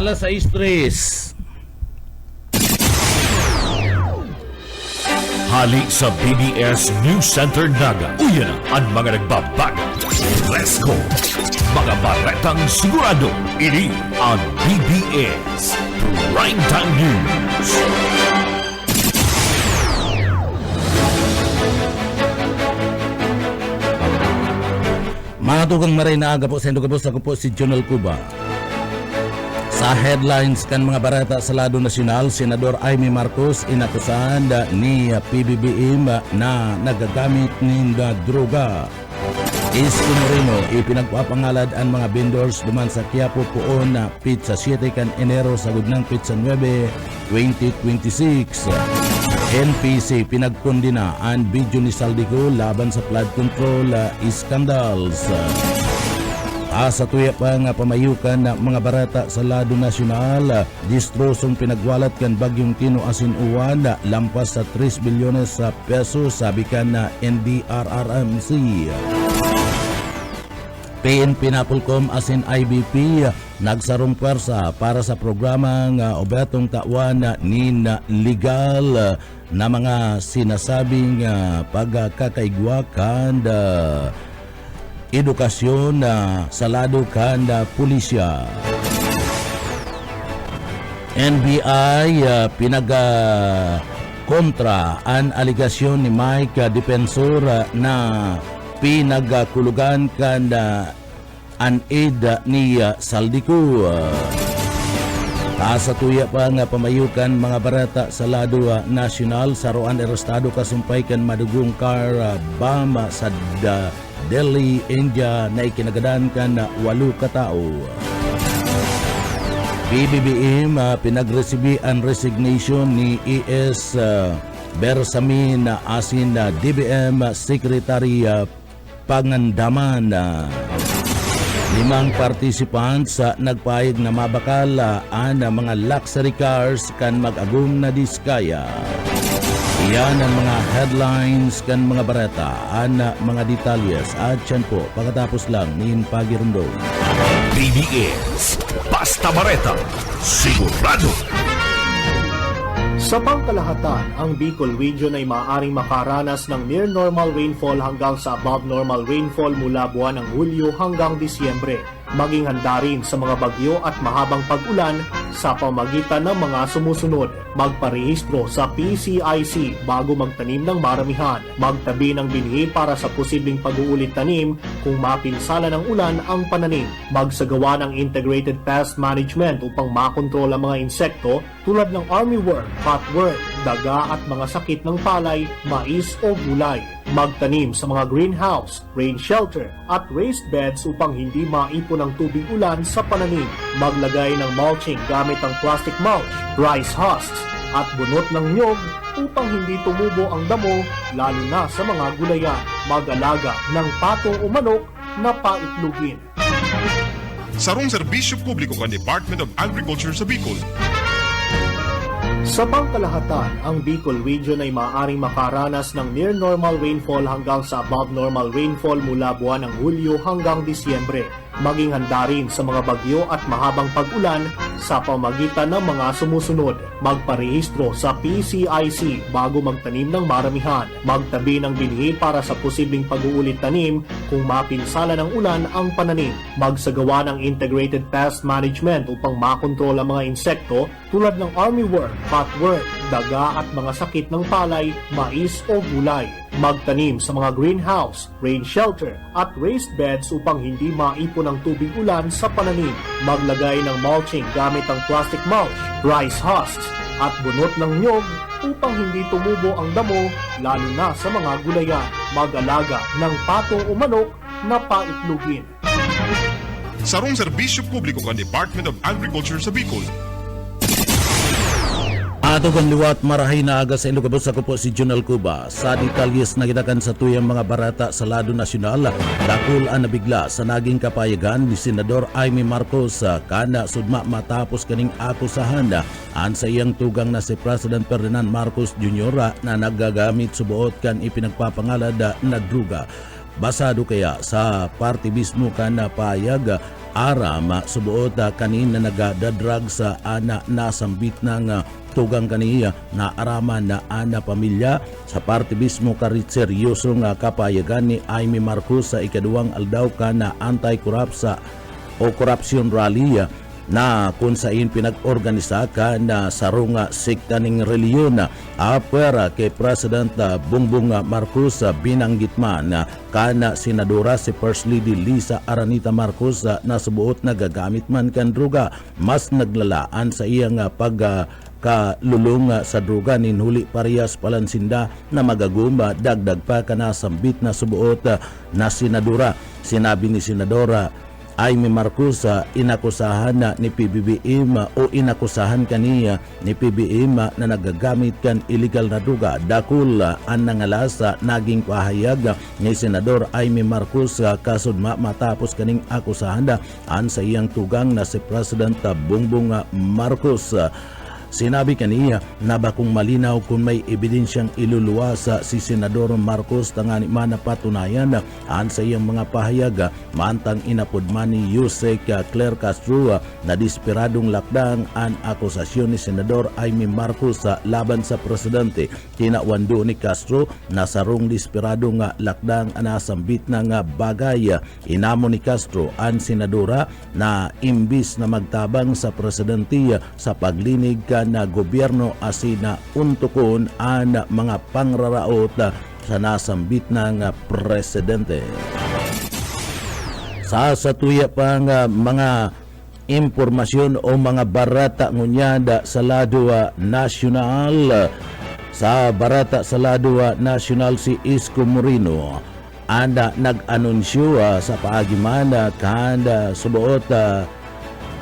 Alas 6:03. Hali sa BBS News Center Naga. Uyan ang mga nagbabago. Let's go! Mga baretang sigurado. Ini ang BBS Primetime News. Mga tugang maray na aga po sa Indogabos, ako po si Jonel Cuba. Sa headlines kan mga barata sa lado nasyonal, Senador Amy Marcos inakusahan ni PBBM na nagagamit ng droga. Isko Moreno ipinagpapangalad ang mga vendors duman sa Quiapo poon na Pizza 7 kan Enero sa gudnang Pizza 9 2026. NPC pinagkondina ang video ni Saldico laban sa flood control scandals. Sa tuya pa nga pamayukan na mga barata sa lado nasyonal, distrosong pinagwalat kan bagyong Tino asin uwan lampas sa 3 bilyones sa peso sabi kan na NDRRMC. PNP Napolcom asin IBP nagsarong pwersa para sa programang obatong tawan ni legal na mga sinasabing pagkakaigwakan edukasyon sa lado kan pulisya. NBI kontra ang aligasyon ni Mike Defensor na pinagkulugan kan an aid ni Saldico. Sa tuya pa nga pamayukan mga barata sa lado nasyonal, saruan arestado kasumpay kan madugong car bomb sa Delhi, India na ikinagadan kan 8 katao. PBBM pinagresibi ang resignation ni ES Bersamin asin DBM Secretary Pangandaman. 5 participants nagpahig na mabakal ang mga luxury cars kan mag-agum na diskaya. Iyan ang mga headlines kan mga barata, ang mga detalyes at yan po pagkatapos lang ni Pagirundong. BBS Basta Bareta Sigurado. Sa pangkalahatan, ang Bicol Region ay maaaring makaranas ng near normal rainfall hanggang sa above normal rainfall mula buwan ng Hulyo hanggang Disyembre. Maging handa rin sa mga bagyo at mahabang pag-ulan sa pamagitan ng mga sumusunod. Magparehistro sa PCIC bago magtanim ng maramihan. Magtabi ng binhi para sa posibleng pag-uulit tanim kung mapinsala ng ulan ang pananim. Magsagawa ng integrated pest management upang makontrol ang mga insekto tulad ng armyworm, cutworm, daga at mga sakit ng palay, mais o gulay. Magtanim sa mga greenhouse, rain shelter at raised beds upang hindi maipon ang tubig ulan sa pananim. Maglagay ng mulching gamit ang plastic mulch, rice husks at bunot ng nyog upang hindi tumubo ang damo lalo na sa mga gulayan. Mag-alaga ng pato o manok na paitlugin. Sarong serbisyo publiko ng Department of Agriculture sa Bicol. Sa pangkalahatan, ang Bicol Region ay maaaring makaranas ng near normal rainfall hanggang sa above normal rainfall mula buwan ng Hulyo hanggang Disyembre. Maging handa rin sa mga bagyo at mahabang pag-ulan sa pamagitan ng mga sumusunod. Magparehistro sa PCIC bago magtanim ng maramihan. Magtabi ng binhi para sa posibleng pag-uulit tanim kung mapinsala ng ulan ang pananim. Magsagawa ng integrated pest management upang makontrol ang mga insekto tulad ng armyworm, cutworm, daga at mga sakit ng palay, mais o gulay. Magtanim sa mga greenhouse, rain shelter at raised beds upang hindi maipon ang tubig ulan sa pananim. Maglagay ng mulching gamit ang plastic mulch, rice husks at bunot ng nyog upang hindi tumubo ang damo lalo na sa mga gulayan. Mag-alaga ng pato o manok na paitlugin. Sarong serbisyo publiko ng Department of Agriculture sa Bicol. Ato kan liwat marahay na aga sa Ilocos, ako po si Jonel Cuba. Sa detalyes na gidakan sa tuyang mga barata sa lado nasyonal, dakul ang nabigla sa naging kapayagan ni Senador Amy Marcos kana sudma matapos kaning akusahan an sa iyang tugang na si President Ferdinand Marcos Jr. na nagagamit subuot kan ipinagpapangalad na druga. Basado kaya sa party mismo kan payag aram subuot kanina nagadadrag sa ana nasambit ng tugang kaniya na araman na ana pamilya sa parte mismo karit seryoso nga kapayagan ni Amy Marcos sa ikaduwang aldaw ka na anti-corruption o corruption rally na kung saan pinag-organisa ka na sarong sekta ng reliyon apera kay President Bongbong Marcos binanggit man kana senadora si First Lady Lisa Aranita Marcos na subuot na gagamit man kan droga mas naglalaan sa iyang kalulong sa droga ni Huli Parias Palansinda na magagumba dagdag pa kana sambit na subuot na senadora. Sinabi ni Senadora Amy Marcos inakusahan na ni PBBM o inakusahan kaniya ni PBBM na nagagamit kan illegal na droga. Dakul ang nangalas naging pahayag ni Senador Amy Marcos kasudma matapos kaning akusahan an sa iyang tugang na si President Bongbong Marcos. Sinabi kaniya na bakong malinaw kung may ebidensyang iluluwas si Senador Marcos tangani man napatunayan an sa iyang mga pahayag mantang inapudman ni Yusek Claire Castro na desperadong lakdang an akusasyon ni Senador Amy Marcos laban sa presidente. Kinawando ni Castro na sarong desperadong lakdang anasambit ng bagay. Inamo ni Castro ang senadora na imbis na magtabang sa presidente sa paglinig na gobyerno asina untukon ang mga pangraraot sa nasambit ng presidente. Sa satuya pang mga impormasyon o mga barata ngunyada sa lado nasyonal, sa barata sa lado nasyonal si Isko Moreno anda nag-anunsyo sa paagimana kanda subuot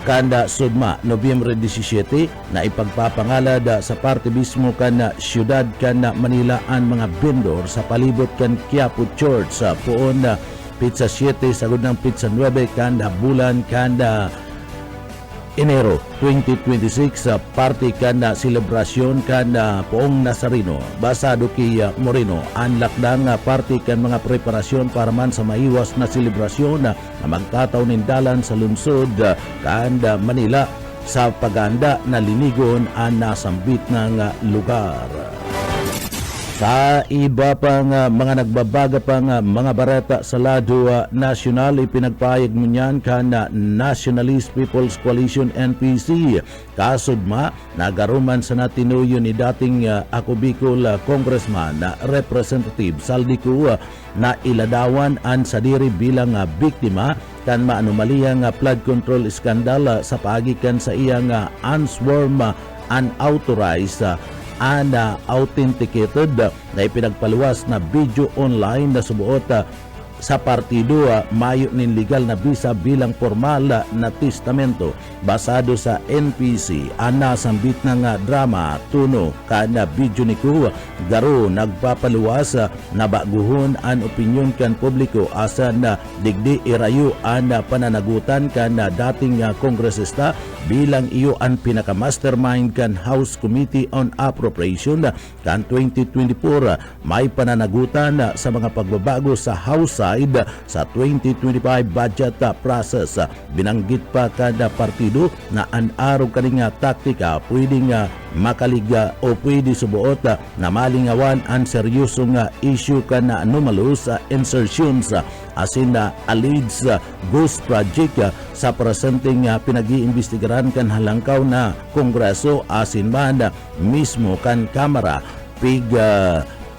kanda sudma Nobyembre 17 na ipagpapangalad sa parte mismo kana syudad kana Manila ang mga vendor sa palibot kan Quiapo Church sa puon pizza 7 sagud ng pizza 9 kanda bulan kanda Enero 2026 sa parte kanda selebrasyon kanda poong Nazareno. Basado kay Moreno ang lakdang parte kan mga preparasyon para man sa maiwas na selebrasyon na magtataw nindalan sa lungsod kanda Manila sa paganda na linigon ang nasambit ng lugar. Sa iba pang mga nagbabaga pang mga barata sa lado nasyonal, ipinagpahayag mo niyan kana Nationalist People's Coalition NPC. Kasudma, nagaruman sa natinuyo ni dating Ako Bicol Congressman na Representative Saldico na iladawan ang sadiri bilang biktima kan maanumaliyang flood control skandal sa pagikan sa iyang unsworn unauthorized authenticated na ipinagpaluwas na video online na subuot sa partido mayo nin legal na bisa bilang formal na testamento basado sa NPC anasambit ng drama tuno kana video ni ko garo nagpapaluwas na baguhon an opinyon kan publiko asa na digdi irayo an pananagutan kan dating kongresista bilang iyo ang pinaka-mastermind kan House Committee on Appropriation kan 2024 may pananagutan sa mga pagbabago sa House side sa 2025 budget process. Binanggit pa kada partido na an-araw kaninga taktika pwedeng makaliga o pwede subuot na malingawan ang seryosong issue ka na anomalous insertions asin na alleged ghost project sa presenteng pinag-iimbestigaran kan halangkaw na kongreso asin man mismo kan kamera pig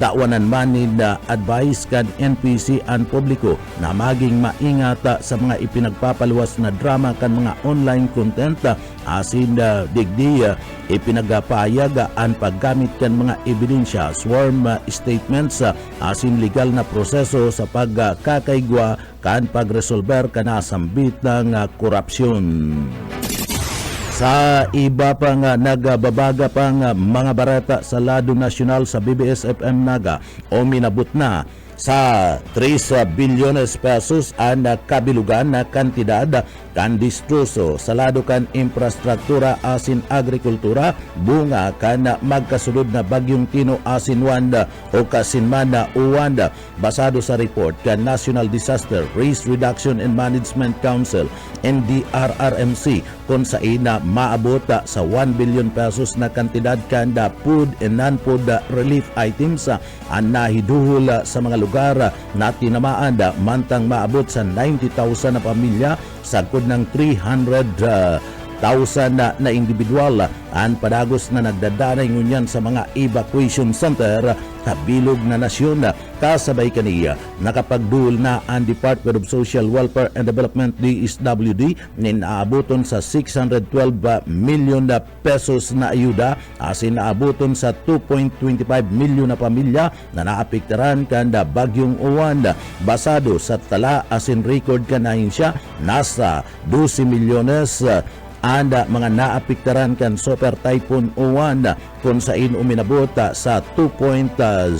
tawanan man na advice kan NPC ang publiko na maging maingat sa mga ipinagpapaluwas na drama kan mga online content asin digdi ipinagpahayag ang paggamit kan mga ebidensya sworn statements asin legal na proseso sa pagkakaigwa kan pagresolver kanasambit ng korupsyon. Sa iba pang nagbabaga pang mga barata sa lado nasyonal sa BBS FM Naga o minabot na sa 3 bilyones pesos ang kabilugan na kantidad kan distruso sa lado kan infrastruktura asin agrikultura bunga kan magkasulod na bagyong Tino asin Wanda o kasinman na Uwanda basado sa report kan National Disaster Risk Reduction and Management Council NDRRMC kung saan na maabot sa 1 billion pesos na kantidad kanda food and non-food relief items ang nahiduhol sa mga lugar na tinamaan mantang maabot sa 90,000 na pamilya sagkod ng 300,000 na individual ang padagos na nagdadanay ngunyan sa mga evacuation center kabilog na nasyon. Kasabay kaniya nakapagduol na ang Department of Social Welfare and Development DSWD ninaabuton sa 612 million na pesos na ayuda asin naabuton sa 2.25 milyon na pamilya na naapektaran kanda bagyong Uwan. Basado sa tala asin record kanahin siya nasa 12 milyones anda mga naapektaran kan Super Typhoon Uwan kung saan uminabot sa 2.01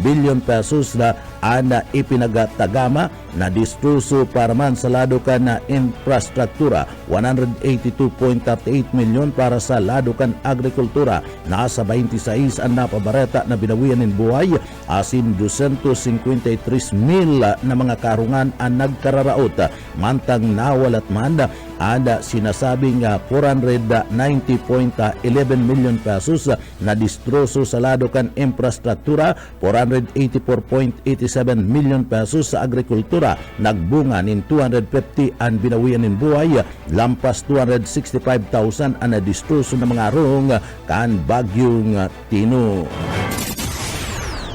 billion pesos na ana ipinagatagama na distruso para man sa lado kan na infrastruktura, 182.38 milyon para sa lado kan agrikultura, nasa 26 ang napabareta na binawian ng buhay asin 253 mil na mga karungan ang nagkararaot mantang nawalat man ada sinasabing 490.11 million pesos na distruso sa lado kan infrastruktura, 484.87 million pesos sa agrikultura, nagbunga nin 250 ang binawian ng buhay, lampas 265,000 ang na-distruso ng mga arong kan bagyong Tino.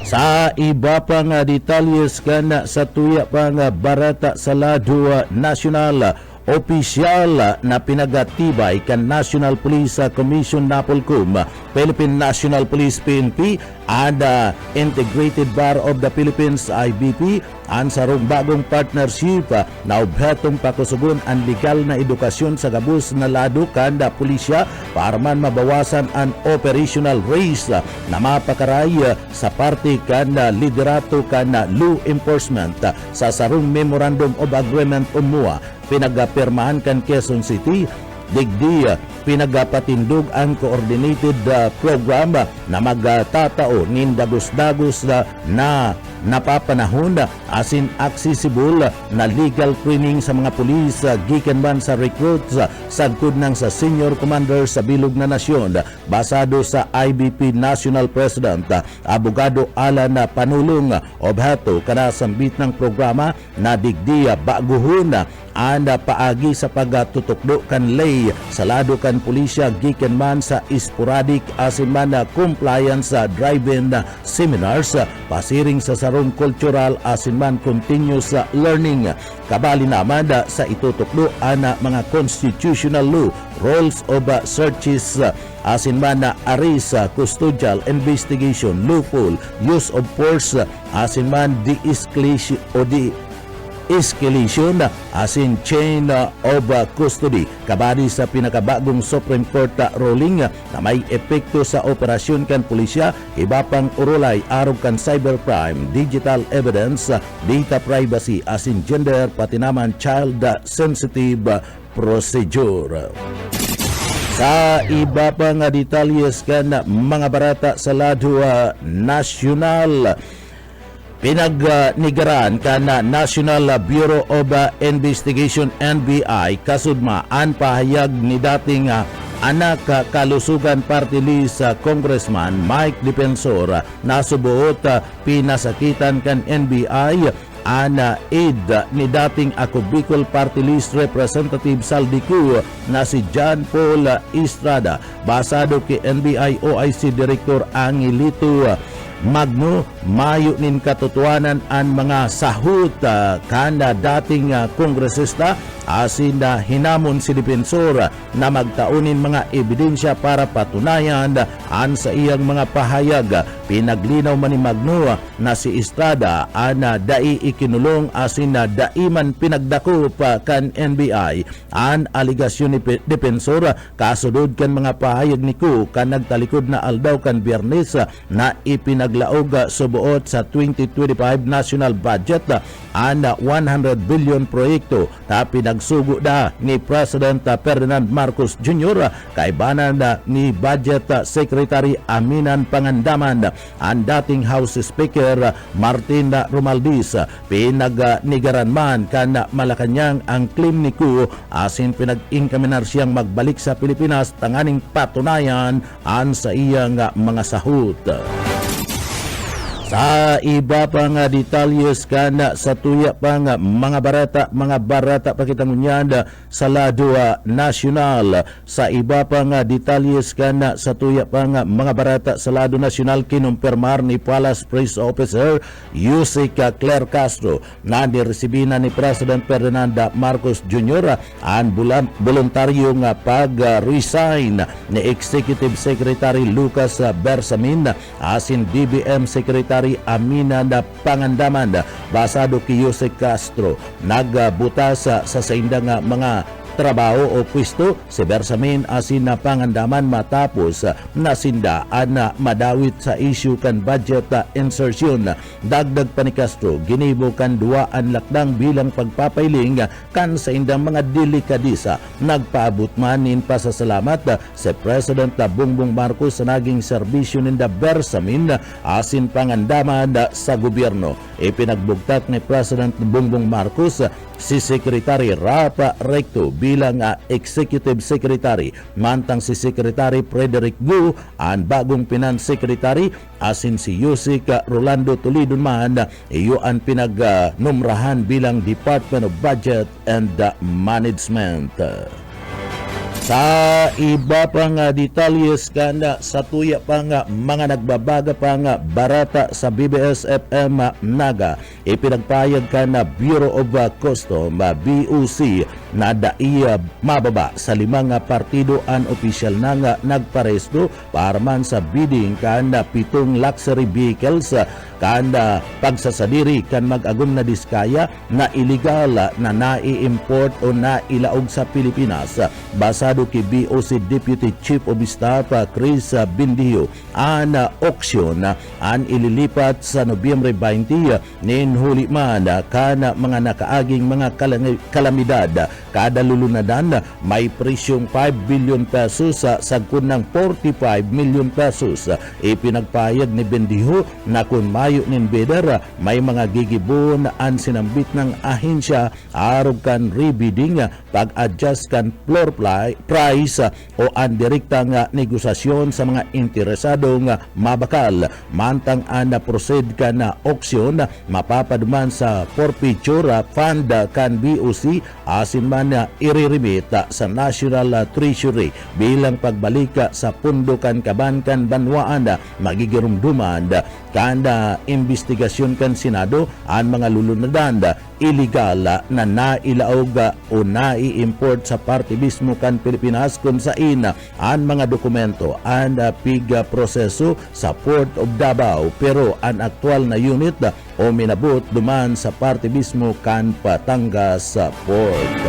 Sa iba pang detalyes kan sa tuya pang barata sa lado nasyonal, opisyal na pinagatibay kan National Police Commission Napolcom, Philippine National Police PNP and Integrated Bar of the Philippines IBP ang sarong bagong partnership na obhetong pakusugon ang legal na edukasyon sa gabus na lado kanda pulisya para man mabawasan ang operational risk na mapakaray sa parte kanda liderato kanda law enforcement sa sarong Memorandum of Agreement UMUA pinagapirmahan kan Quezon City. Digdi pinagapatindog ang coordinated program na magtatao nin dagos-dagos na napapanahon asin accessible na legal training sa mga pulis gikan man sa recruits sagkod ng sa senior commander sa bilog na nasyon. Basado sa IBP National President Abogado Alan Panulong, obhato kana sambit ng programa na digdi baguhon ang paagi sa pagtutukdo kan lay sa lado kan pulisya gikan man sa sporadic asin man compliance drive-in seminars pasiring sa sarong cultural asin man continuous learning. Kabali naman sa itutukdo ana mga constitutional law, rules of searches asin man na arrest, custodial investigation, lawful use of force asin man de-escalation o escalation asin chain of custody. Kabali sa pinakabagong Supreme Court ruling na may epekto sa operasyon kan pulisya, iba pang urulay arog kan cybercrime, digital evidence, data privacy asin gender pati naman child sensitive procedure. Sa iba pang detalyes kan mga barata sa lado nasyonal, pinagnigaran kana National Bureau of Investigation NBI kasudma ang pahayag ni dating anak kalusugan party list Congressman Mike Defensor na subuot pinasakitan kan NBI ana aid ni dating ako Bicol Party List Representative Saldico na si John Paul Estrada. Basado kay NBI OIC Director Angelito Magno, mayo nin katotohanan ang mga sahut kana dating kongresista asin na hinamon si depensor na magtaunin mga ebidensya para patunayan an sa iyang mga pahayag. Pinaglinaw man ni Magno na si Estrada ana dai ikinulong asin na daiman pinagdakop kan NBI an aligasyon ni depensor kasudod kan mga pahayag ni Ku kan nagtalikod na aldaw kan Biyernes na ipinaglaog subuot sa 2025 national budget an 100 billion proyekto na pinagsugo da ni President Ferdinand Marcos Jr. kaibanan ni Budget Secretary Aminan Pangandaman ang dating House Speaker Martin Romualdez. Pinagnigaran man kan Malacanang ang claim ni Ku asin pinag-inkaminar siyang magbalik sa Pilipinas tanganing patunayan an sa iyang mga sahot. Sa iba pang detalyes kan sa tuya pang mga barata pakitangunyan sa lado nasyonal. Sa iba pang detalyes kan sa tuya pang mga barata sa lado nasyonal kinumpirmar ni Palace Press Officer Yusek Claire Castro na niresibina ni President Ferdinand Marcos Jr. ang voluntaryong pag-resign ni Executive Secretary Lucas Bersamin asin DBM Secretary Amina Pangandaman. Basado kay Yusek Castro nagbutas sa saindang mga trabaho o pwesto si Bersamin asin na Pangandaman matapos nasindaan na madawit sa issue kan budget insertion. Dagdag pa ni Castro, ginibo kan duwaan lakdang bilang pagpapailing kan sa indang mga delikadisa. Nagpaabot man nin pasasalamat si President Bongbong Marcos sa naging serbisyo ninda Bersamin asin Pangandaman sa gobyerno. Ipinagbugtak ni President Bongbong Marcos si Secretary Rafa Recto bilang Executive Secretary, mantang si Secretary Frederick Gu ang bagong Finance Secretary asin si Yusek Rolando Toledo man iyo ang pinagnumrahan bilang Department of Budget and Management. Sa iba pang detalyes kan sa tuya pang mga nagbabaga pang barata sa BBS FM Naga, ipinagpayag kan Bureau of Custom BUC na daiya mababa sa 5 partido ang opisyal na nagparesto para man sa bidding kan 7 luxury vehicles kan pagsasadiri kan mag-agom na diskaya na illegal na nai-import o nailaog sa Pilipinas. Basado kay BOC Deputy Chief of Staff Chris Bindio, ang auction ang ililipat sa Nobyembre 20 nin huli man kan mga nakaaging mga kalamidad. Kada lulunadan may presyong 5 billion pesos sa sagkun ng 45 million pesos. Ipinagpayag ni Bindio na kung mayo nin bidder may mga gigibon ang sinambit ng ahensya arog kan rebidding pag-adjust kan floor price o ang direktang negosasyon sa mga interesadong mabakal. Mantang ang proceed kan na auction mapapaduman sa forfeiture fund kan BOC asin man iriremit sa National Treasury bilang pagbalik sa pundo kan kabankan banwaan. Magigirumduman kan investigasyon kan Senado ang mga lulunadan illegal na nailaog o nai-import sa parte mismo kan Pilipinas kung sain ang mga dokumento ang piga proseso sa Port of Davao pero ang aktual na unit o minabot duman sa parte mismo kan Batangas Port.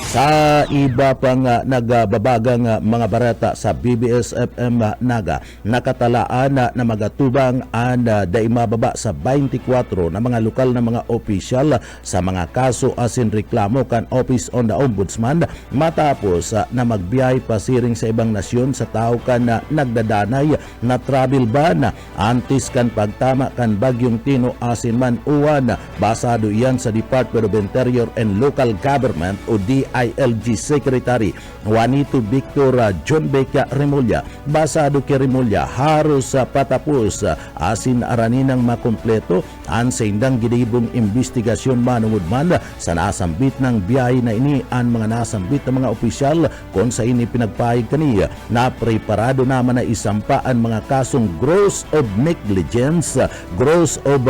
Sa iba pang nagbabagang mga barata sa BBS FM Naga, nakatalaan na magatubang ang daimababa sa 24 na mga lokal na mga opisyal sa mga kaso asin reklamo kan Office on the Ombudsman matapos na magbiyay pasiring sa ibang nasyon sa tao kan nagdadanay na travel ban antis kan pagtama kan Bagyong Tino asin man uwan. Basado iyan sa Department of Interior and Local Government o DILG Secretary Juanito Victor John Beca Remulla. Basado kay Remulla haros patapos asin araninang makompleto ang sa indang gidibong investigasyon manungod man sa nasambit ng biyahe na ini ang mga nasambit ng mga opisyal kung sa ini pinagpahig kaniya na preparado naman na isampa ang mga kasong gross of negligence, gross of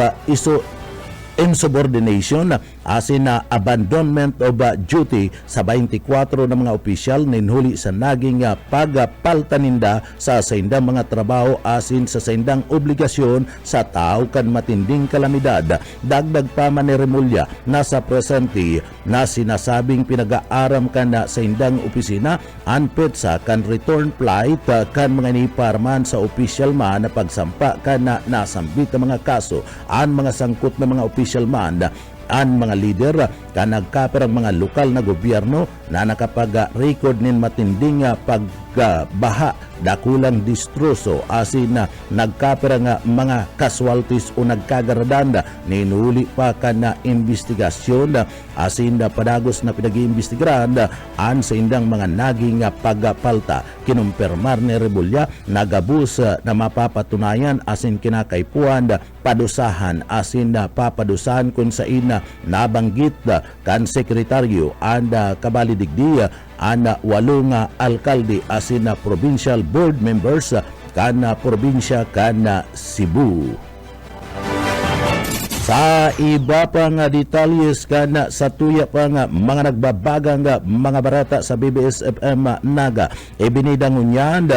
insubordination asin na abandonment of duty sa 24 na mga opisyal ninhuli sa naging pagpalta ninda sa saindang mga trabaho asin sa saindang obligasyon sa tao kan matinding kalamidad. Dagdag pa man ni Remulla nasa presente na sinasabing pinag-aaram kan na saindang opisina an petsa kan return flight kan mga niparman sa opisyal man na pagsampa kan na nasambit ang mga kaso an mga sangkot na mga opisyal man an mga leader kan nagkaperang mga lokal na gobyerno na nakapag-record nin matinding pagbaha dakulang distroso asin na nagkaperang mga casualties o nagkagaradan ninuli pa kan na investigasyon asin na padagos na pinag-iimbestigaran an sa indang mga naging pagpalta. Kinumpirmar ni Remulla nagabus na mapapatunayan asin kinakaipuan padusahan asin na papadusahan kung sa ina nabanggit kan sekretaryo and kabalidigdi an 8 alkalde asin na provincial board members kan probinsya kan Cebu. Sa iba pa nga detalyes kan sa tuya pa nga mga nagbabagang mga barata sa BBS-FM Naga ibinidangunyan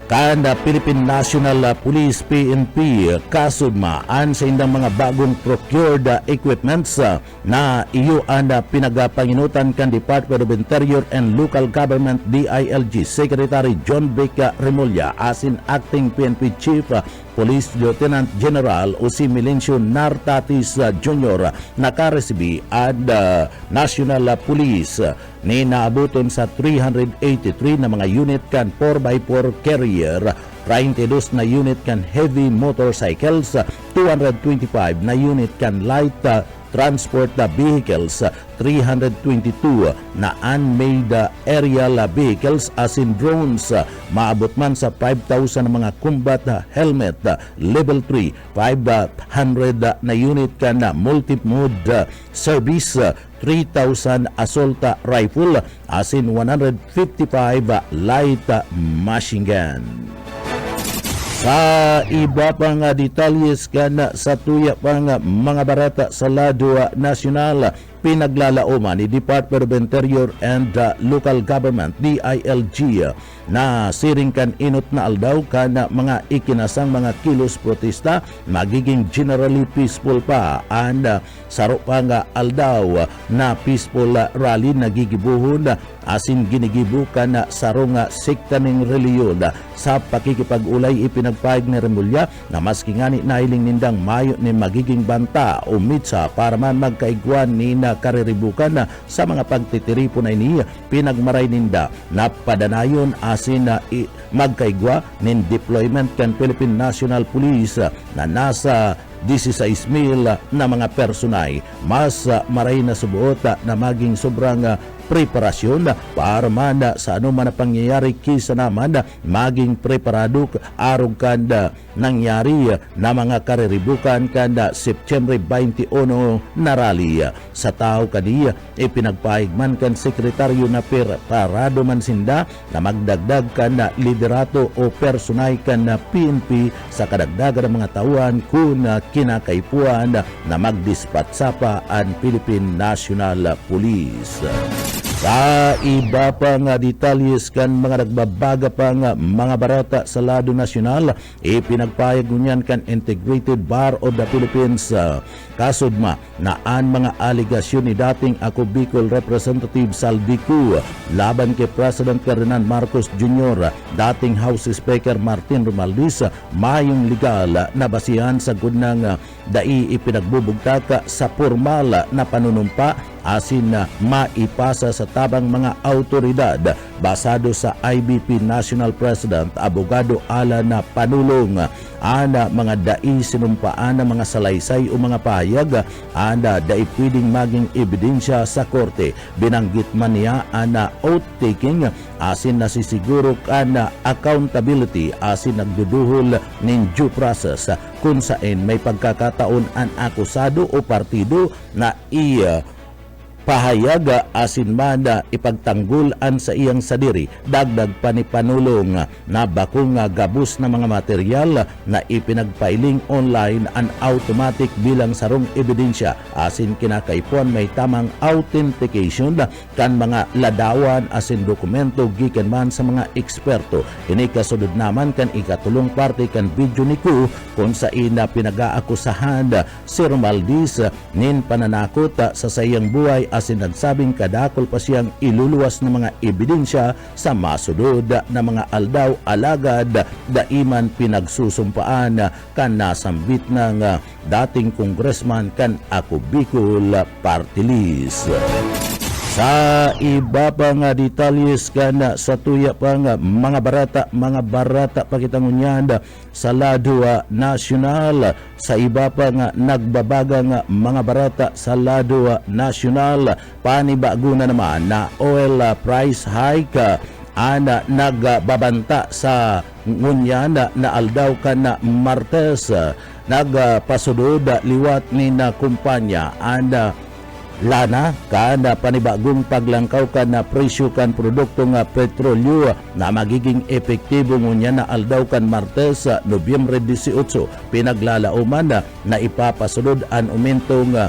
kan Philippine National Police PNP kasudmaan sa indang mga bagong procured equipments na iyo ang pinagapanginutan kan Department of Interior and Local Government DILG Secretary John Vic Remulla asin Acting PNP Chief Police Lieutenant General o si Milencio Nartatis Jr. nakaresibi ad National Police ni naabuton sa 383 na mga unit kan 4x4 carrier, 32 na unit kan heavy motorcycles, 225 na unit kan light transport vehicles, 322 na unmanned aerial vehicles as in drones. Maabot man sa 5,000 na mga combat helmet level 3, 500 na unit kan multi-mode service, 3,000 assault rifle as in 155 light machine gun. Sa iba pang detalyes kan sa tuya pang mga barata sa lado nasyonal, pinaglalaoman ni Department of Interior and Local Government DILG na siringkan inot na aldaw kan mga ikinasang mga kilos protesta magiging generally peaceful pa and saro pa nga aldaw na peaceful rally nagigibuhon asin ginigibukan na sarong sekta ning reliyon sa pakikipag-ulay. Ipinagpahig ni Remulla na maski ngani nailing nindang mayo ni magiging banta o mitsa para man magkaigwan ni na kariribukan sa mga pagtitiripo na ini, pinagmaray ninda na padanayon asin na magkaigwa nin deployment kan Philippine National Police na nasa 16,000 na mga personay. Mas maray na subuot na maging sobrang preparasyon para man sa anuman na pangyayari kisa naman maging preparado arog kanda nangyari na mga kariribukan kanda September 21 na rally. Sa tao kaniya ipinagpahig man kan sekretaryo na preparado man sinda na magdagdag kanda liderato o personay kanda PNP sa kadagdagan ng mga tauhan kung kinakaipuan na magdispatsa pa ang Philippine National Police. Sa iba pa nga detalyes kan mga nagbabaga pa nga mga barata sa lado nasyonal, ipinagpahig ngunyan kan Integrated Bar of the Philippines kasudma na ang mga aligasyon ni dating Ako Bicol Representative Saldico laban kay President Ferdinand Marcos Jr., dating House Speaker Martin Romualdez mayong legal na basihan sa gunang dai ipinagbubugtaka sa formal na panunumpa asin na maipasa sa tabang mga autoridad basado sa IBP National President Abogado Alan Panulong. Ana mga dai sinumpaan ng mga salaysay o mga pahayag ana dai pwedeng maging ebidensya sa korte. Binanggit man niya ana oath-taking asin nasisiguro kana accountability asin nagduduhol nin due process kung saan may pagkakataon ang akusado o partido na pahayag asin man ipagtanggulan sa iyang sadiri dagdag panipanulong na bakong gabus na mga material na ipinagpailing online and automatic bilang sarong ebidensya asin kinakaipuan may tamang authentication kan mga ladawan asin dokumento gikan man sa mga eksperto. Ini kasunod naman kan ikatulong parte kan video ni Ku kung sa ina pinag-aakusahan Sir Maldis nin pananakot sa sayang buhay asin nagsabing kadakol pa siyang iluluwas ng mga ebidensya sa masunod na mga aldaw alagad daiman pinagsusumpaan kan nasambit ng dating congressman kan Ako Bicol Party List. Sa iba pa nga detalyes kan sa tuya pa nga mga barata pakitangunyan sa Ladua National. Sa iba pa nga nagbabaga nga mga barata sa Ladua National, panibago na naman na oil price hike ana nagbabanta sa ngunyan na aldaw kan na Martes nagpasudod liwat ni na kumpanya anda lana kada panibagong paglangkaw kan na presyo kan produkto nga petrolyo na magiging epektibo ngunya na aldaw kan Martes sa Nobyembre 18 pinaglalauman na ipapasunod an aumento nga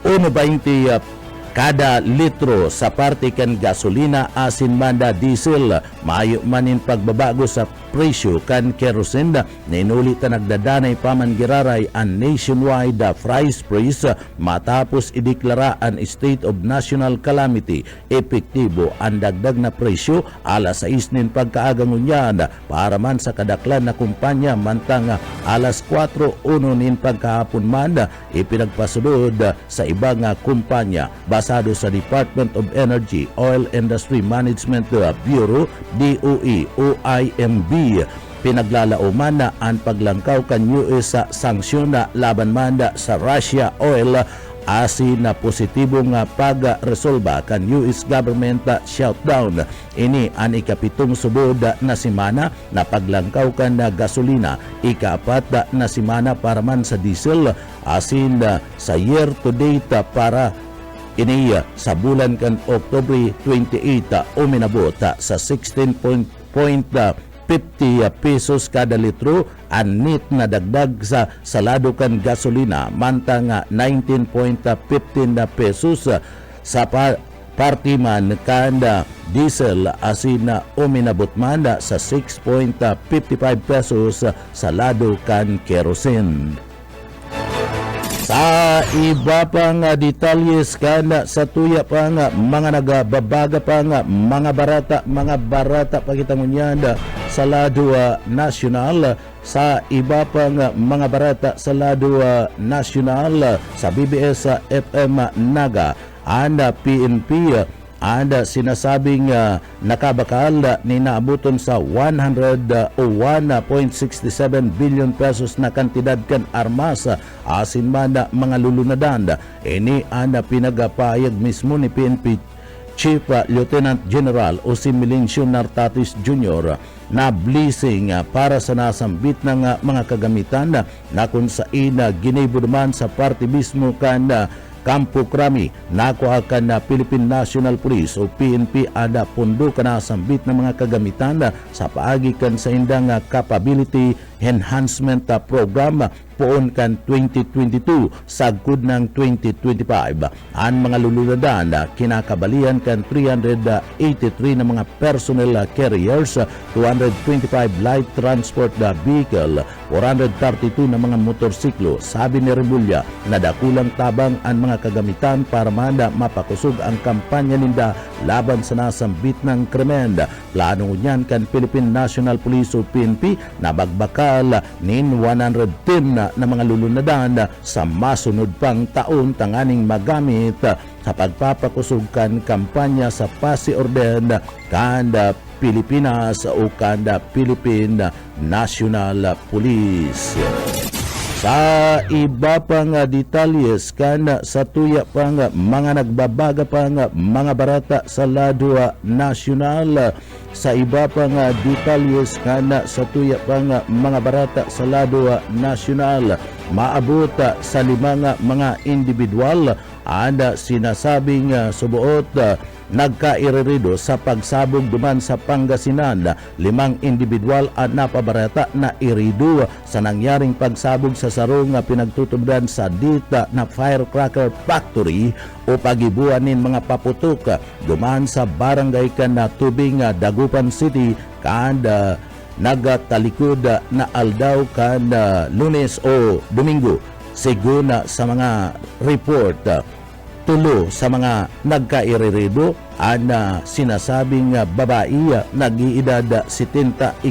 1.20 kada litro sa parte kan gasolina asin manda diesel. Maayo manin pagbabago sa presyo kan kerosene ninuli ta nagdadanay paman giraray ang nationwide price freeze matapos ideklara ang state of national calamity. Epektibo ang dagdag na presyo alas 6 nin pagkaagangunyan para man sa kadaklan na kumpanya mantang alas 4:01 nin pagkahapon man ipinagpasulod sa ibang kumpanya. Basado sa Department of Energy Oil Industry Management Bureau DOE OIMB, pinaglalauman na ang paglangkaw kan US sa sanksyon na laban manda sa Russia oil asin na positibong pag-resolba kan US government shutdown. Ini ang ikapitong subod na simana na paglangkaw kan na gasolina, ikaapat na simana para man sa diesel asin sa year to date para ini sa bulan kan Oktubre 28 uminabot sa 16.50 pesos kada litro ang net na dagdag sa salado kan gasolina mantang 19.15 pesos sa party man kanda diesel asin uminabot man sa 6.55 pesos sa lado kan kerosene. Sa iba pang detalyes kan sa tuya pang mga nagababaga pang mga barata pakitangunyan sa Ladua National. Sa iba pang mga barata sa Ladua National sa BBS FM Naga and PNP anda sinasabing nakabakal ni naabuton sa 101.67 billion pesos na kantidad kan armas asin man mga lulunadan. Ini anda pinagapayag mismo ni PNP Chief Lieutenant General Jose Melencio Nartatis Jr. na blessing para sa nasambit ng mga kagamitan na kung saan ginibo naman sa party mismo kan Kampo Krami nakuha kan na Philippine National Police o PNP ada pundo kana sambit ng mga kagamitan sa paagi kan sa indang capability enhancement program poon kan 2022 sagkod ng 2025. Ang mga lulunadan kinakabalian kan 383 na mga personnel carriers, 225 light transport vehicle, 432 na mga motorsiklo. Sabi ni Rebulla na dakulang tabang ang mga kagamitan para manda mapakusog ang kampanya ninda laban sa nasambit ng krimen. Plano niyan kan Philippine National Police o PNP na bagbakal nin 110 na mga lulunadan sa masunod pang taon tanganing magamit sa pagpapakusog kan kampanya sa Pasi Orden kanda Pilipinas o kanda Philippine National Police. Sa iba pang detalyes kan sa tuya pang mga nagbabaga pang mga barata sa Ladua National. Sa iba pang detalyes kan sa tuya pang mga barata sa Ladua National, maabot sa 5 mga individual anda sinasabing subuot nagkairirido sa pagsabog duman sa Pangasinan. 5 individual ang napabarata na irido sa nangyaring pagsabog sa sarong pinagtutubdan sa dita na firecracker factory o pagibuanin mga paputok duman sa barangay kan na Tubing, Dagupan City kan nagatalikod na aldaw kan Lunes o Domingo. Seguna sa mga report, 3 sa mga nagkairirido ang sinasabing babae nag-iedad 74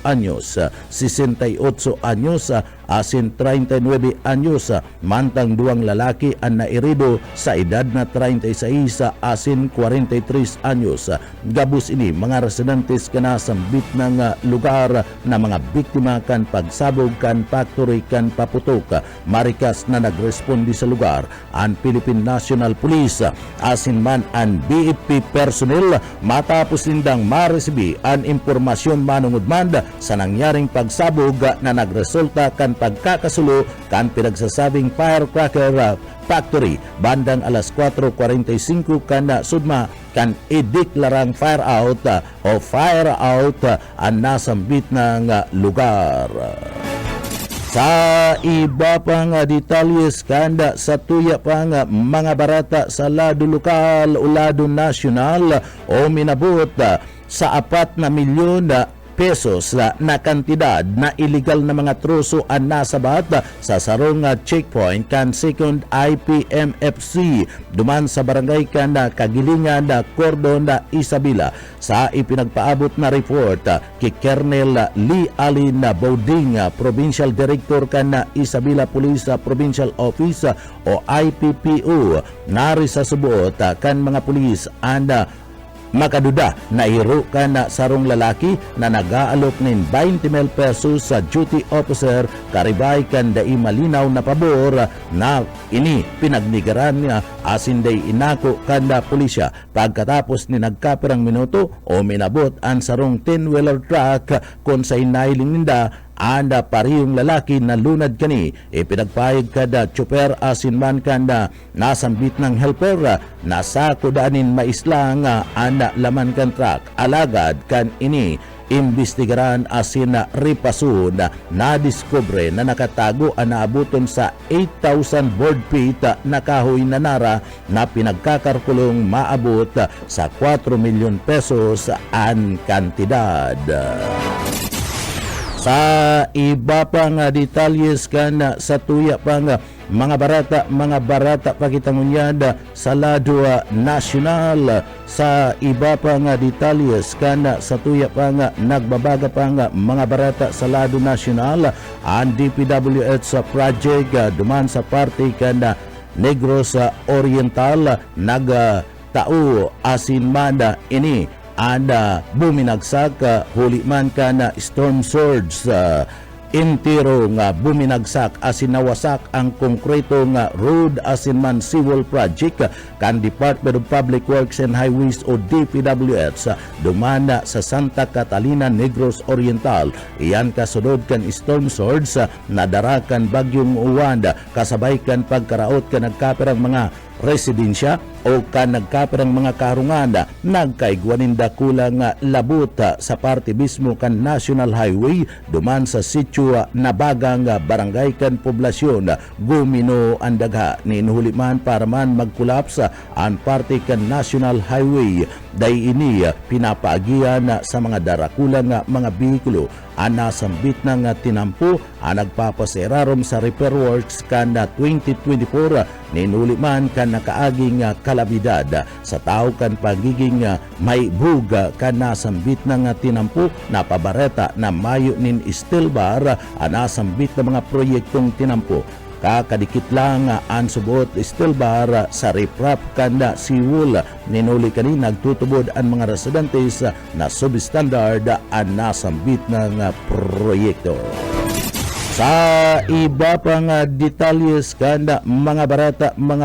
anyos, 68 anyos, asin 39 anyos, mantang 2 lalaki ang nairido sa edad na 36 asin 43 anyos. Gabus ini mga residentes kana sambit ng lugar na mga biktima kan pagsabog kan factory kan paputok. Marikas na nagresponde sa lugar ang Philippine National Police asin man ang BFP personnel matapos nindang maresibi ang impormasyon manungudman sa nangyaring pagsabog na nagresulta kan pagkakasulo kan pinagsasabing firecracker factory bandang alas 4:45 kan sudma kan ideklarang fire out ang nasambit ng lugar. Sa iba pang detalyes kanda sa tuya pang mga barata sa lado lokal o lado nasyonal o minabot sa 4 na milyon pesos na kantidad na illegal na mga truso ang nasabat sa sarong checkpoint kan 2nd IPMFC duman sa barangay kan Kagilingan, Cordon, Isabela. Sa ipinagpaabot na report kay Colonel Lee Alin Bauding, Provincial Director kan Isabela Police Provincial Office o IPPO, nari sa subuot kan mga pulis anda makaduda na hiro ka na sarong lalaki na nag-aalok nin 20,000 pesos sa duty officer karibay kan dai malinaw na pabor na ini pinagnigaran niya asin day inako kanda pulisya. Pagkatapos ni nagkapirang minuto o minabot ang sarong 10-wheeler truck kung sa inailing ninda anda parihong lalaki na lunad kani ipinagpahig kada tsuper asin man kanda nasambit ng helper nasa kudanin maislang anda laman kan truck alagad kan ini imbestigaran asin na ripasun na diskubre na nakatago ang naabuton sa 8,000 board feet na kahoy na nara na pinagkakarkulong maabot sa 4 milyon pesos ang kantidad. Sa iba pang detalyes kan sa tuya pang mga barata pakitangunyad sa lado nasyonal. Sa iba pang detalyes kan sa tuya pang nagbabaga pang mga barata sa lado nasyonal ang DPWH project duman sa parte kan Negros Oriental nagtao asin manda ini anda buminagsak huli man ka na storm surge intiro nga buminagsak asin nawasak ang konkreto nga road asin man seawall project kan Department of Public Works and Highways o DPWH dumana sa Santa Catalina, Negros Oriental. Iyan kasunod kan storm surge na darakan bagyong uwan kasabay kan pagkaraot kan nagkapirang mga residensya o kan nagkapirang mga karungan nagkaigwanin dakulang labot sa parte mismo kan National Highway duman sa sitio na bagang barangay kan poblasyon gumino ang dagha ninuhuliman para man magkulaps ang parte kan National Highway. Day ini pinapaagian sa mga darakulang mga bihikulo ang nasambit ng tinampo ang nagpapaserarom sa repair works kan 2024 ninuliman kan nakaaging kalabidad sa tao kan pagiging may buga kan nasambit ng tinampo na pabareta na mayo nin steel bar ang nasambit ng mga proyektong tinampo. Kakadikit lang ang subot steel bar sa riprap kanda seawall ninuli kani nagtutubod ang mga residentes na substandard ang nasambit ng proyekto. Sa iba pang detalyes kanda mga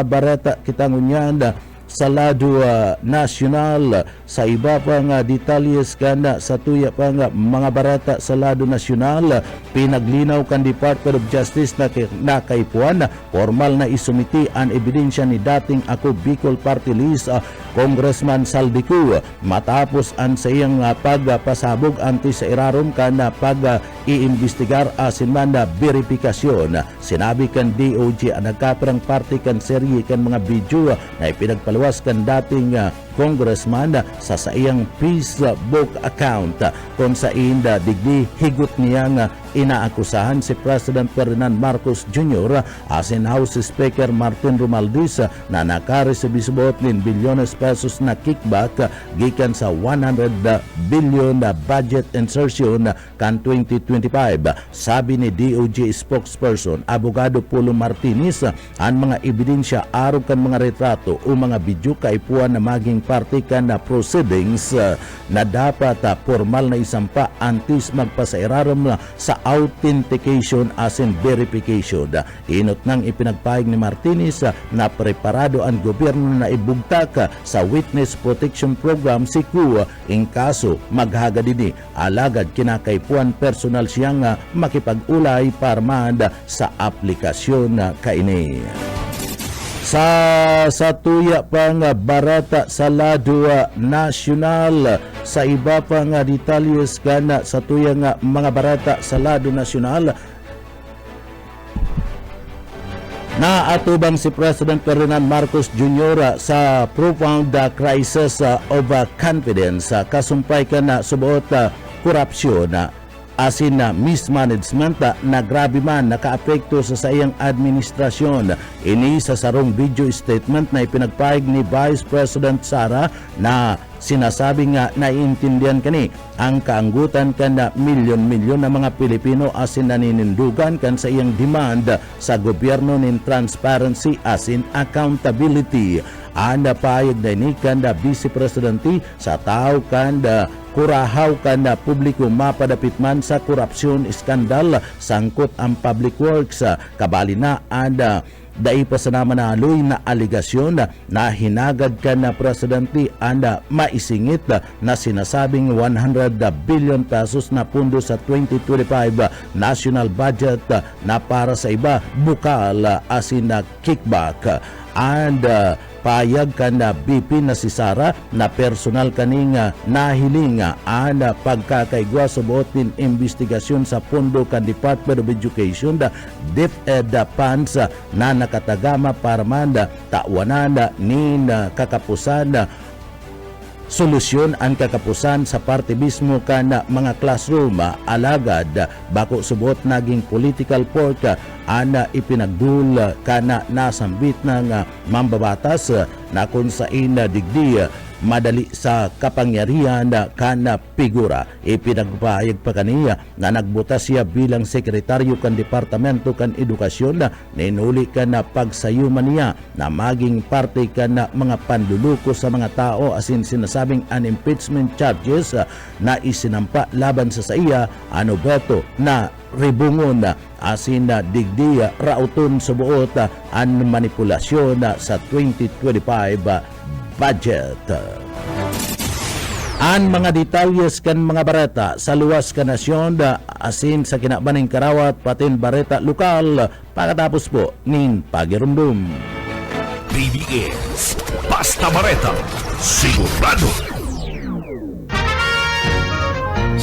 barata kitangunyan sa lado nasyonal. Sa iba pa nga detalyes kana sa tuya pa nga mga barata sa lado nasyonal, pinaglinaw kan Department of Justice na kaipuan formal na isumiti ang ebidensya ni dating ako Bicol Party List Congressman Saldico matapos ang sayang pagpasabog anti sa irarom kana pag-iimbestigar asin man na verifikasyon. Sinabi kan DOJ ang nagkaperang party kan serye kan mga video na ipinagpaluwas kan dating congressman sa sayang Facebook account kung sa inda digdi higot niyang inaakusahan si President Ferdinand Marcos Jr. asin House Speaker Martin Romualdez na nakaresibis suot nin bilyones pesos na kickback gikan sa 100 billion na budget insertion kan 2025. Sabi ni DOJ spokesperson Abogado Polo Martinez, ang mga ebidensya arog kan mga retrato o mga video kaipuan na maging parte kan na proceedings na dapat formal na isampa antes magpasairaram sa authentication asin verification. Inot nang ipinagpahig ni Martinez na preparado ang gobyerno na ibugtak sa Witness Protection Program si CU in kaso maghagad ini alagad kinakaipuan personal siyang makipag-ulay parmad sa aplikasyon kaini. Sa tuya pang barata sa lado nasyonal, sa iba pang detalyes kana sa tuya nga mga barata sa lado nasyonal, naatubang si President Ferdinand Marcos Jr. sa profound crisis of confidence kasumpay ka na subuot korupsyon asin na mismanagement na grabe man nakaapekto sa sayang administrasyon. Ini sa sarong video statement na ipinagpahig ni Vice President Sara na sinasabi nga naiintindihan kani ang kaanggutan kan na milyon-milyon na mga Pilipino asin naninindugan kan sa iyang demand sa gobyerno nin transparency asin accountability. Anda payag na ni kanda Vice Presidente sa tao kanda kurahaw kanda publiko mapadapit man sa korupsyon iskandal sangkot ang public works. Kabali na anda dai pa sa naman na aloy na aligasyon na hinagad ka na presidente anda maisingit na sinasabing 100 billion pesos na pundo sa 2025 national budget na para sa iba bukal asin na kickback. And payag ka na BP na si Sara na personal kaning nahiling ang pagkakaigwa sa buotin investigasyon sa pondo kan Department of Education DepEd funds na nakatagama para manda tawanan nin kakapusan solusyon ang kakapusan sa parte mismo kan mga classroom alagad bako subot naging political pork ana ipinagdul kana nasambit ng mambabatas na kung sain digdi madali sa kapangyarihan kana figura. Ipinagpahayag pa kaniya na nagbutas siya bilang sekretaryo kan Departamento kan Edukasyon na ninuli ka na pagsayuman niya na maging parte ka na mga panluluko sa mga tao asin sinasabing impeachment charges na isinampa laban sa iya ano beto na ribungon asin na digdi rauton sa buot ang manipulasyon sa 2025 budget. Ang mga detalyes kan mga bareta sa luwas ka nasyon asin sa kinabaning karawat patin bareta lokal pagkatapos po nin pagirumdum. BBS Basta Bareta Sigurado.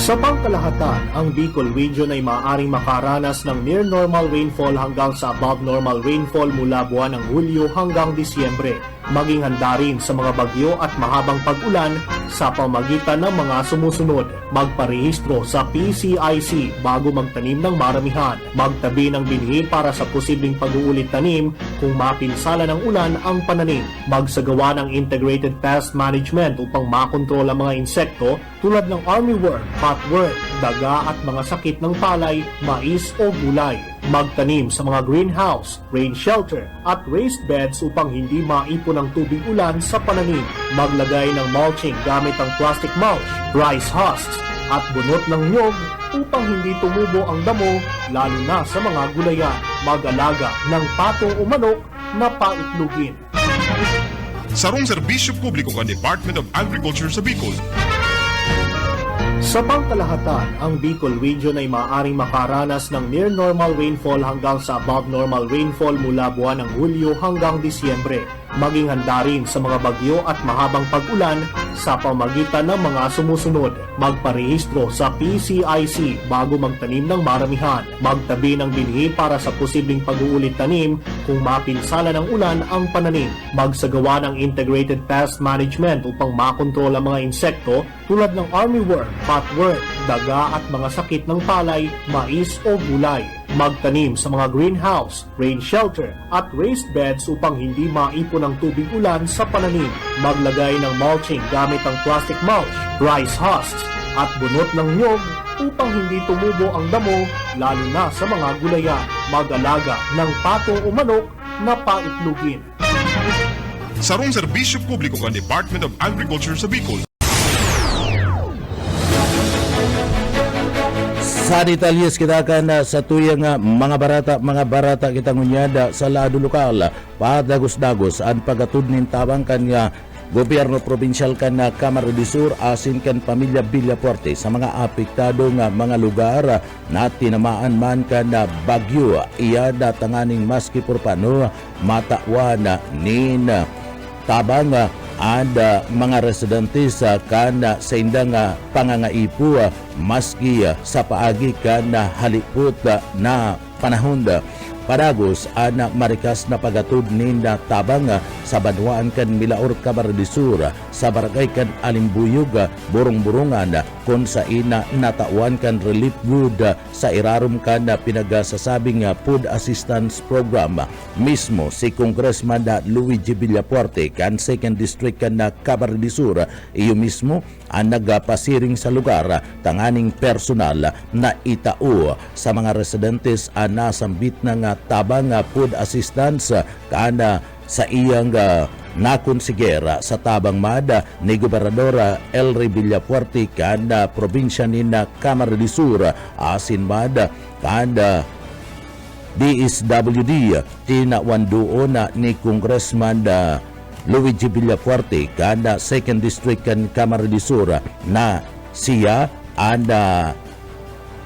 Sa pangkalahatan, ang Bicol Region ay maaaring makaranas ng near normal rainfall hanggang sa above normal rainfall mula buwan ng Hulyo hanggang Disyembre. Maging handa rin sa mga bagyo at mahabang pag-ulan sa pamagitan ng mga sumusunod. Magparehistro sa PCIC bago magtanim ng maramihan. Magtabi ng binhi para sa posibleng pag-uulit tanim kung mapinsala ng ulan ang pananim. Magsagawa ng integrated pest management upang makontrol ang mga insekto tulad ng armyworm, cutworm, daga at mga sakit ng palay, mais o gulay. Magtanim sa mga greenhouse, rain shelter at raised beds upang hindi maipon ang tubig ulan sa pananim. Maglagay ng mulching gamit ang plastic mulch, rice husks at bunot ng nyog upang hindi tumubo ang damo lalo na sa mga gulayan. Mag-alaga ng patong o manok na paitlugin. sarong serbisyo publiko kan Department of Agriculture sa Bicol. Sa pangkalahatan, ang Bicol Region ay maaaring makaranas ng near normal rainfall hanggang sa above normal rainfall mula buwan ng Hulyo hanggang Disyembre. Maging handa rin sa mga bagyo at mahabang pag-ulan sa pamagitan ng mga sumusunod. Magparehistro sa PCIC bago magtanim ng maramihan. Magtabi ng binhi para sa posibleng pag-uulit tanim kung mapinsala ng ulan ang pananim. Magsagawa ng integrated pest management upang makontrol ang mga insekto tulad ng armyworm, cutworm, daga at mga sakit ng palay, mais o gulay. Magtanim sa mga greenhouse, rain shelter at raised beds upang hindi maipon ang tubig ulan sa pananim. Maglagay ng mulching gamit ang plastic mulch, rice husks at bunot ng nyog upang hindi tumubo ang damo lalo na sa mga gulayan. Mag-alaga ng pato o manok na paitlugin. Sarong serbisyo publiko kan Department of Agriculture sa Bicol. Sa detalyes kita kan sa tuyang mga barata kita ngunyada sa lado lokal padagos-dagos ang pagatudnin tabang kan nga gobyerno probinsyal kan na Kamara de Sur asin kan pamilya Villafuerte sa mga apektado nga mga lugar na tinamaan man kan na bagyo iya datanganing maski por pano matawan nin tabang ada mga residente sa kana sa indang pangangaipo maski sa paagi kana halipot na panahon padagos ana marikas na pagatud ninda tabang sa banwaan kan Milaor Kamara de Sur sa barangay kan Alimbuyog burong-burungan kon sa ina natawan kan relief good sa irarum kan pinagasasabing food assistance program mismo si Congressman Luigi Villafuerte kan 2nd District kan Kamara de Sur iyo mismo ang nagpasiring sa lugar tanganing personal na itao sa mga residentes nasambit ng tabang food assistance kana sa iyang nakonsigera sa tabang mada ni Gobernador Elry Villafuerte kana probinsya ni Kamara de Sur asin mada kana DSWD tinawandoon ni Congressman Luigi Villafuerte kana 2nd District kan Kamara de Sur na siya anda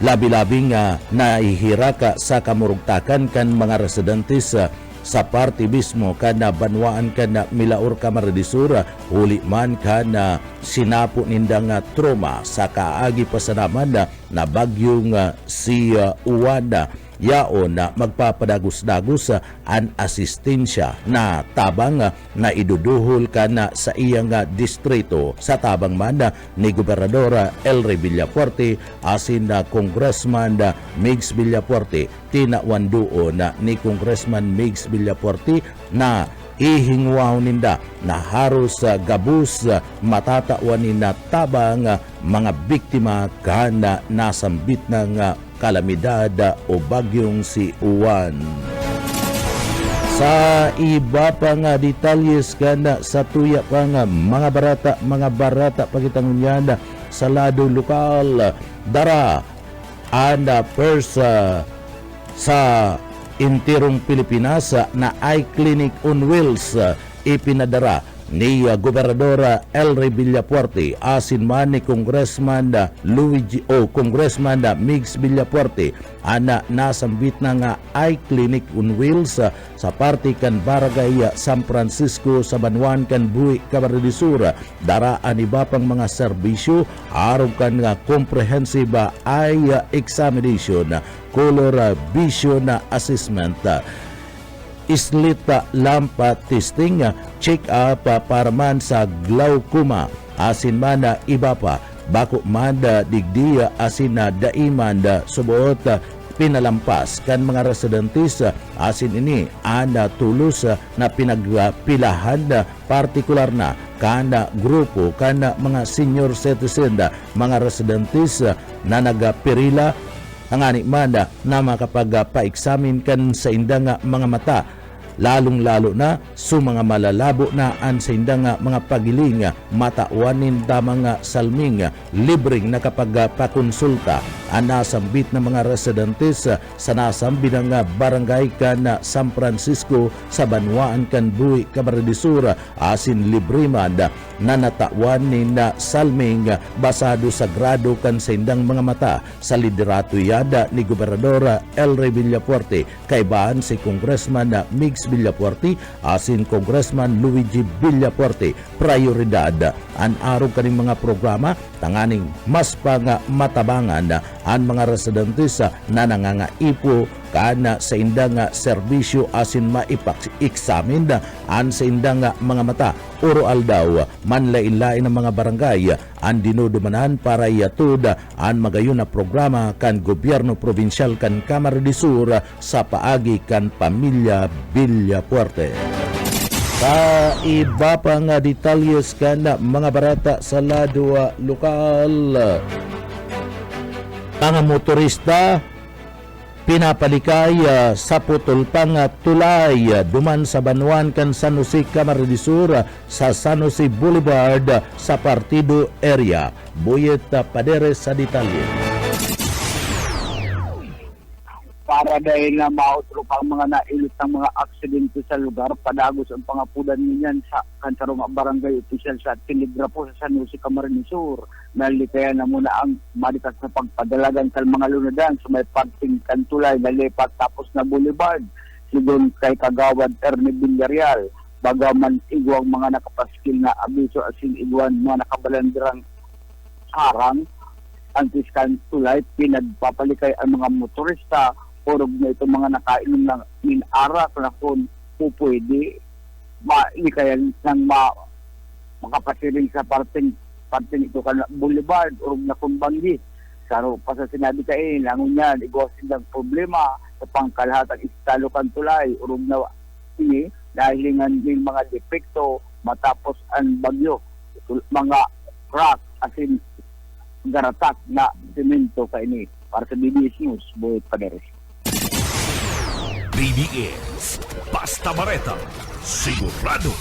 labi-labing naihiraka sa kamurugtakan kan mga residentes sa party mismo kana banwaan kana Milaor Kamara de Sur uli man kana sinapo nindang trauma sa kaagi pasanaman na bagyong si Uwan yaon na magpapadagos-dagos an asistensya na tabang na iduduhol kana sa iyang distrito sa tabang man ni Gobernador Elry Villafuerte asin na Congressman Migs Villafuerte tinawandoon ni Congressman Migs Villafuerte na ihingwaw ninda na haros gabus matatawan na tabang mga biktima kana nasambit ng kalamidad o bagyong si Uwan. Sa iba pa nga detalyes kana sa tuya pa nga mga barata pagitangunyada sa lado lokal dara anda first sa intirong Pilipinas na eye clinic on wheels ipinadara ni Gobernador Elry Villafuerte asin man ni Congressman Congressman Migs Villafuerte ana nasambit na nga eye clinic on wheels sa parte kan barangay San Francisco sa Banwan kan Buhi Kamara de Sur daraan iba pang mga serbisyo aron kan nga comprehensive eye examination color vision assessment islita lampa testing check-up para man sa glaucoma asin man iba pa bako man digdiya asin na daiman subuot pinalampas kan mga residentes asin ini ana tulos na pinagpilahan partikular na kana grupo kana mga senior citizen mga residentes na nagapirila ang ani man na makapagpa-examine kan sa indang mga mata lalong-lalo na sa mga malalabo na an sa indang mga pagiling matauanin tamang salming libreng nakapagpakonsulta ang nasambit ng mga residentes sa nasambi ng barangay kan San Francisco sa Banwaan kan Buhi, Camarines Sur asin libriman na natawan ni na salming basado sa grado kan sa indang mga mata sa liderato yada ni Gobernador Elray Villafuerte kaibahan si Congressman Migs Villafuerte asin Congressman Luigi Villafuerte. Prioridad ang araw kaning mga programa tanganing mas pang matabangan ang mga residentes na nangangaipo kana sa indang serbisyo asin maipag-examine an sa indang mga mata. Uro aldaw manlain-lain ng mga barangay ang dinudumanan para iatod ang magayon na programa kan gobyerno probinsyal kan Camarines Sur sa paagi kan pamilya Villafuerte. Sa iba pang detalyes kan mga barata sa lado lokal, mga motorista pinapalikay sa putol pang tulay duman sa Banwaan kan San Jose, Camarines Sur sa San Jose Boulevard sa Partido area. Buyet Paderes sa detalye. Para dahil na mautro pang mga nailot ng mga aksidente sa lugar, padagos ang pangapudan niyan sa kansarong barangay official sa Telegrapo sa San Jose, Camarines Sur. Nalikaya na muna ang madikas na pagpadalagan sa mga lunadan sa may parting kantulay na lipat tapos na boulevard. Sigon kay Kagawad Ernie Villarreal, bagaman igwang mga nakapaskil na abiso asin igwan mga nakabalandirang harang antis kantulay, pinagpapalikay ang mga motorista orog na itong mga nakainom ng minara na kung pupwede mailikayan ng makapasiring sa parting ito ka boulevard orog na kumbanggi. Saro pa sa sinabi kayo, langon yan, igosin ng problema sa pangkalahatang istalo kantulay orog na ini dahilingan ng mga depekto matapos ang bagyo. Mga crack asin garatak na semento kaini. Para sa BBS News, Boyet Paderes. BBS, Basta Bareta, sigurado.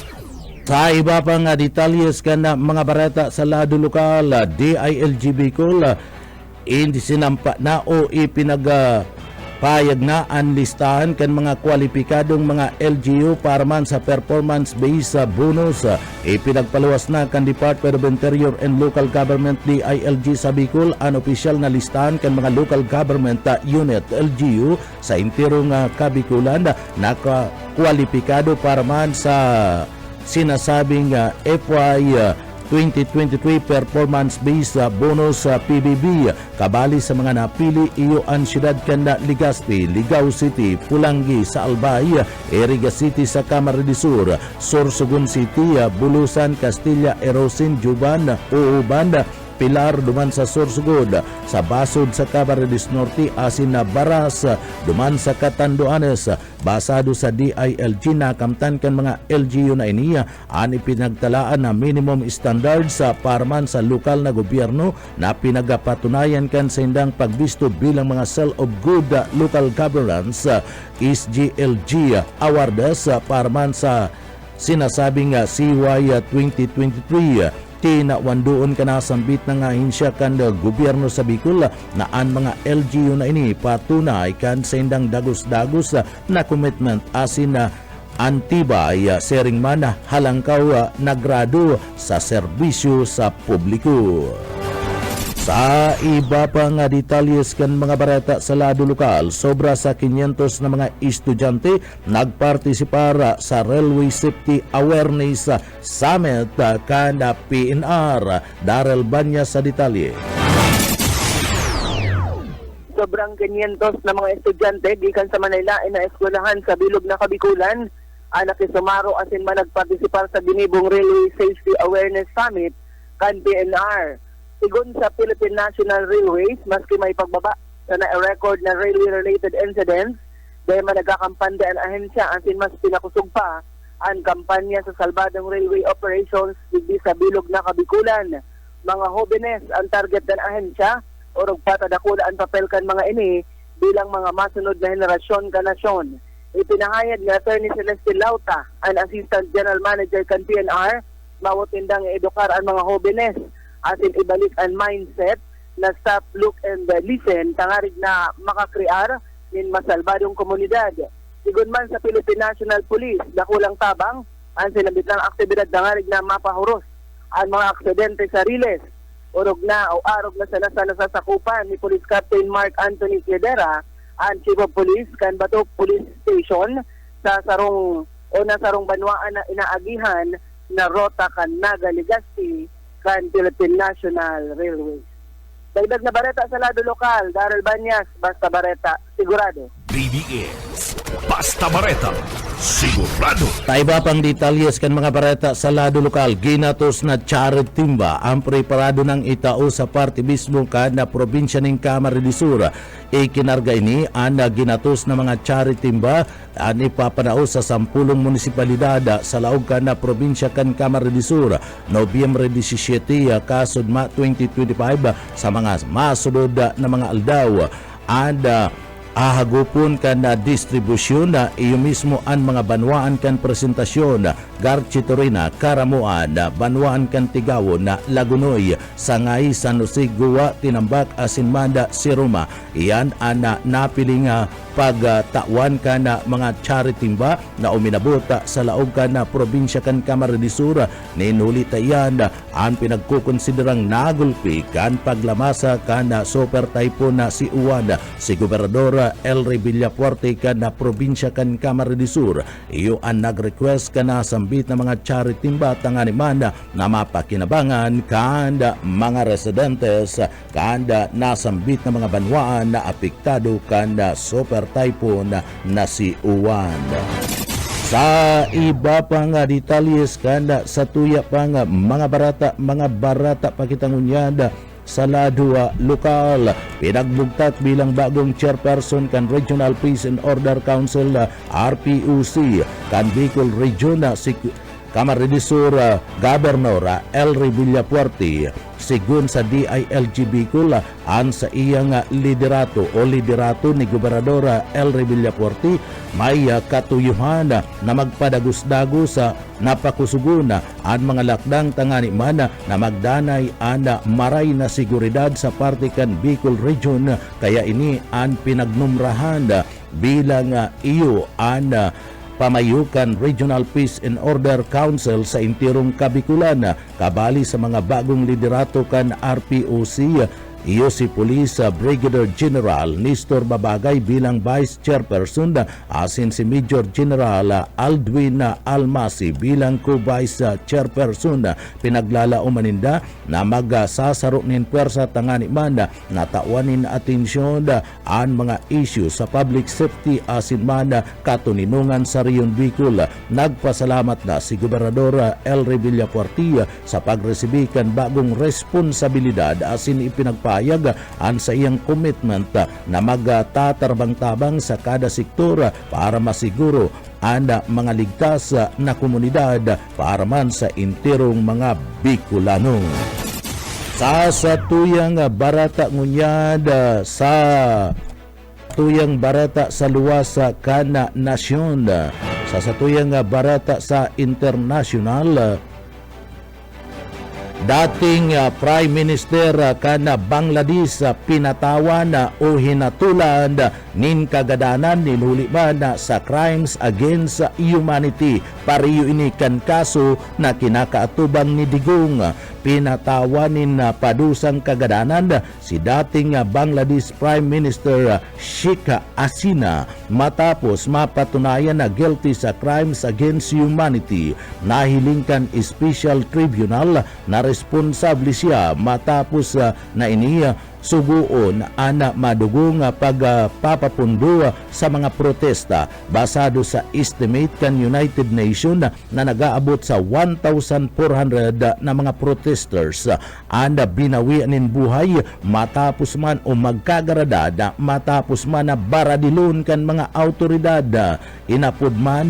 Sa iba pang detalyes kan mga barata sa lado lokal, DILG Bicol hindi sinampa na o ipinagpayag na ang listahan kan mga kwalipikadong mga LGU para man sa performance-based bonus. Ipinagpaluwas na kan Department of Interior and Local Government DILG sa Bicol ang opisyal na listahan kan mga local government unit LGU sa intirong Kabikulan na kwalipikado para man sa sinasabing FY 2023 performance-based bonus PBB kabali sa mga napili iyo ang siyudad kanda Legazpi, Ligao City, Pulangi sa Albay, Eriga City sa Camarines Sur, Sorsogon City, Bulusan, Castilla, Erosin, Juban, Uuban, Pilar duman sa Sorsogon, sa Basod sa Camarines Norte asin na Baras duman sa Catanduanes. Basado sa DILG nakamtan kan mga LGU na iniya ang ipinagtalaan na minimum standards sa parman sa lokal na gobyerno na pinagapatunayan kan sa indang pagbisto bilang mga Seal of Good Local Governance SGLG awards parman sa sinasabing CY 2023. Tinawandoon ka na sambit ng ahinsya kan gobyerno sa Bicol na ang mga LGU na ini patunay kan sa indang dagos-dagos na commitment asin na antibay sering man halangkaw na grado sa serbisyo sa publiko. Sa iba pang detalyes kan mga barata sa lado lokal, sobra sa 500 na mga estudyante nagpartisipar sa Railway Safety Awareness Summit kan PNR. Darrell Banya sa detalye. Sobrang 500 na mga estudyante gikan sa Manila na eskwelahan sa Bilog na Kabikulan ang nakisumaro asin man nagpartisipar sa Ginibong Railway Safety Awareness Summit kan PNR. Sigon sa Philippine National Railways, maski may pagbaba sa na-record na railway-related incidents, dahil man nagkakampanya ang ahensya, asin mas pinakusog pa ang kampanya sa salbadong railway operations digdi sa Bilog na Kabikulan. Mga hobenes ang target ng ahensya, o patadakula ang papel kan mga ini bilang mga masunod na henerasyon ka nasyon. Ipinahayad ni Attorney Celeste Lauta, ang Assistant General Manager kan PNR, mawatindang edukar ang mga hobenes atin ibalik ang mindset na stop, look, and listen, tangarig na makakrear nin masalbadong komunidad. Sigun man sa Philippine National Police, dakulang tabang, ang sinabit ng aktibidad tangarig na mapahuros ang mga aksidente sa Riles. Urog na o arog na sana sa nasasakupan ni Police Captain Mark Anthony Piedera, ang Chief of Police, kan Bato Police Station, sa sarong banwaan na inaagihan na rota kan Naga Legazpi kan Philippine National Railways. Dagdag na bareta sa lado lokal, Daryl Banyas, Basta Bareta, sigurado. BBS Basta Bareta, sigurado. Taiba pang detalyes kan mga bareta sa lado lokal, ginatos na Charit Timba ang preparado ng itao sa parte mismo kan na probinsya ng Camarines Sur. Ikinarga ini ang ginatos na mga Charit Timba ang ipapanao sa 10 munisipalidad sa laog kan na probinsya kan Camarines Sur. Nobyembre 17 kasudma 2025 sa mga masunod na mga aldaw. Ahagupon kan na distribusyon na iyo mismo ang mga banwaan kan presentasyon Garchitorina, Karamuan, banwaan kan Tigawon na Lagunoy, Sangay, San Jose, Guwa, Tinambak, Asinmanda, Siroma. Iyan ang napiling pagtawan ka na mga charitimba na uminabuta sa laog ka na probinsya kan Camarines Sur. Ninulita yan ang pinagkukonsiderang nagulpi kan paglamasa ka na super typhoon na si Uwan, si Gobernador Elry Villafuerte ka na probinsya kan Camarines Sur. Iyo ang nag-request ka na sambit na mga charitimba tanganiman na mapakinabangan kan mga residentes kan nasambit na mga banwaan na apektado kan super typhoon na si Uwan. Sa iba pang detalyes kan sa tuya pang mga barata pakitangunyad sa lado lokal, pinagbugtak bilang bagong chairperson kan Regional Peace and Order Council RPUC kan Bicol Region si Camarines Sur Governor Elry Villafuerte. Sigun sa DILG Bicol ang sa iyang liderato ni Gobernador Elry Villafuerte may katuyuhan na magpadagos-dagos sa napakusugon ang mga lakdang tangani man na magdanay ang maray na seguridad sa parte kan Bicol Region. Kaya ini ang pinagnumrahan bilang iyo ang pamayukan Regional Peace and Order Council sa intirong Kabikulan. Kabali sa mga bagong liderato kan RPOC, iyo si Police Brigadier General Nestor Babagay bilang Vice Chairperson, asin si Major General Aldwin Almasi bilang Co-Vice Chairperson. Pinaglalao maninda na magsasaro nin pwersa tangani man na tawanin atensyon ang mga issue sa public safety asin man katuninungan sa Riyon Bicol. Nagpasalamat na si Gobernador Elry Villafuerte sa pagresibikan bagong responsibilidad asin ipinagpapayag ang sa iyang commitment na magtatarbang-tabang sa kada sektor para masiguro ang mga ligtas na komunidad para man sa intirong mga Bicolano. Sa tuyang barata ngunyad sa tuyang barata sa luwas kana nasyon, sa tuyang barata sa international, dating Prime Minister kana Bangladesh pinatawan o hinatulan nin kagadanan ninuliman sa crimes against humanity. Pariyo ini kan kaso na kinakaatubang ni Digong. Pinatawanin na padusang kagadanan si dating Bangladesh Prime Minister Sheikh Hasina matapos mapatunayan na guilty sa crimes against humanity. Nahilingkan special tribunal na responsable siya matapos na iniya suguon ana madugong pagpapapundo sa mga protesta basado sa estimate kan United Nations na nagaabot sa 1,400 na mga protesters anda binawi nin buhay matapos man o magkagaradad matapos man na baradilon kan mga autoridad. Inapod man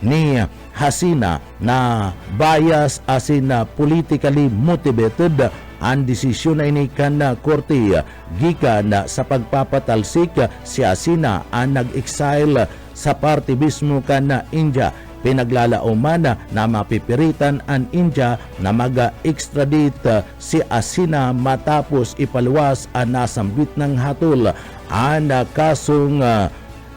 ni Hasina na bias asin politically motivated ang desisyon na inikan na korte gikan sa pagpapatalsik si Hasina ang nag-exile sa parte mismo kan na India. pinaglalauman na mapipiritan ang India na mag-extradite si Hasina matapos ipaluwas ang nasambit ng hatol ang kasong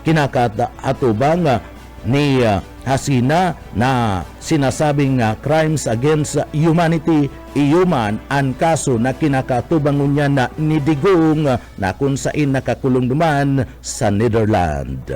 kinakatubang ni Hasina na sinasabing crimes against humanity iuman ang kaso na kinakatubangon niya na ni Digong na kung saan nakakulong naman sa Netherlands.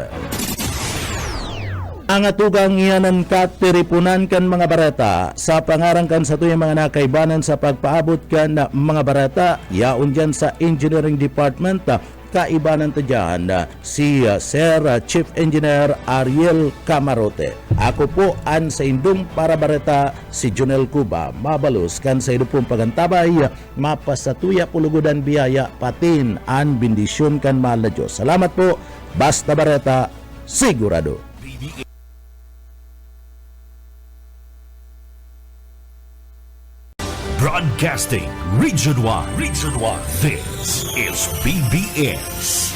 Ang atugang iyanan katiripunan kan mga barata sa pangarang kan sa tuyang mga nakaibanan sa pagpaabot kan na mga barata yaon dyan sa Engineering Department kaibanan ta dyan si Sir Chief Engineer Ariel Camarote. Ako po an sa indong para barata si Jonel Cuba mabalos kan sa idong pagantabay mapasatuya pulugodan biyaya patin an bendisyon kan mahal na Diyos. Salamat po, basta barata sigurado. Broadcasting Region 1. This is BBS.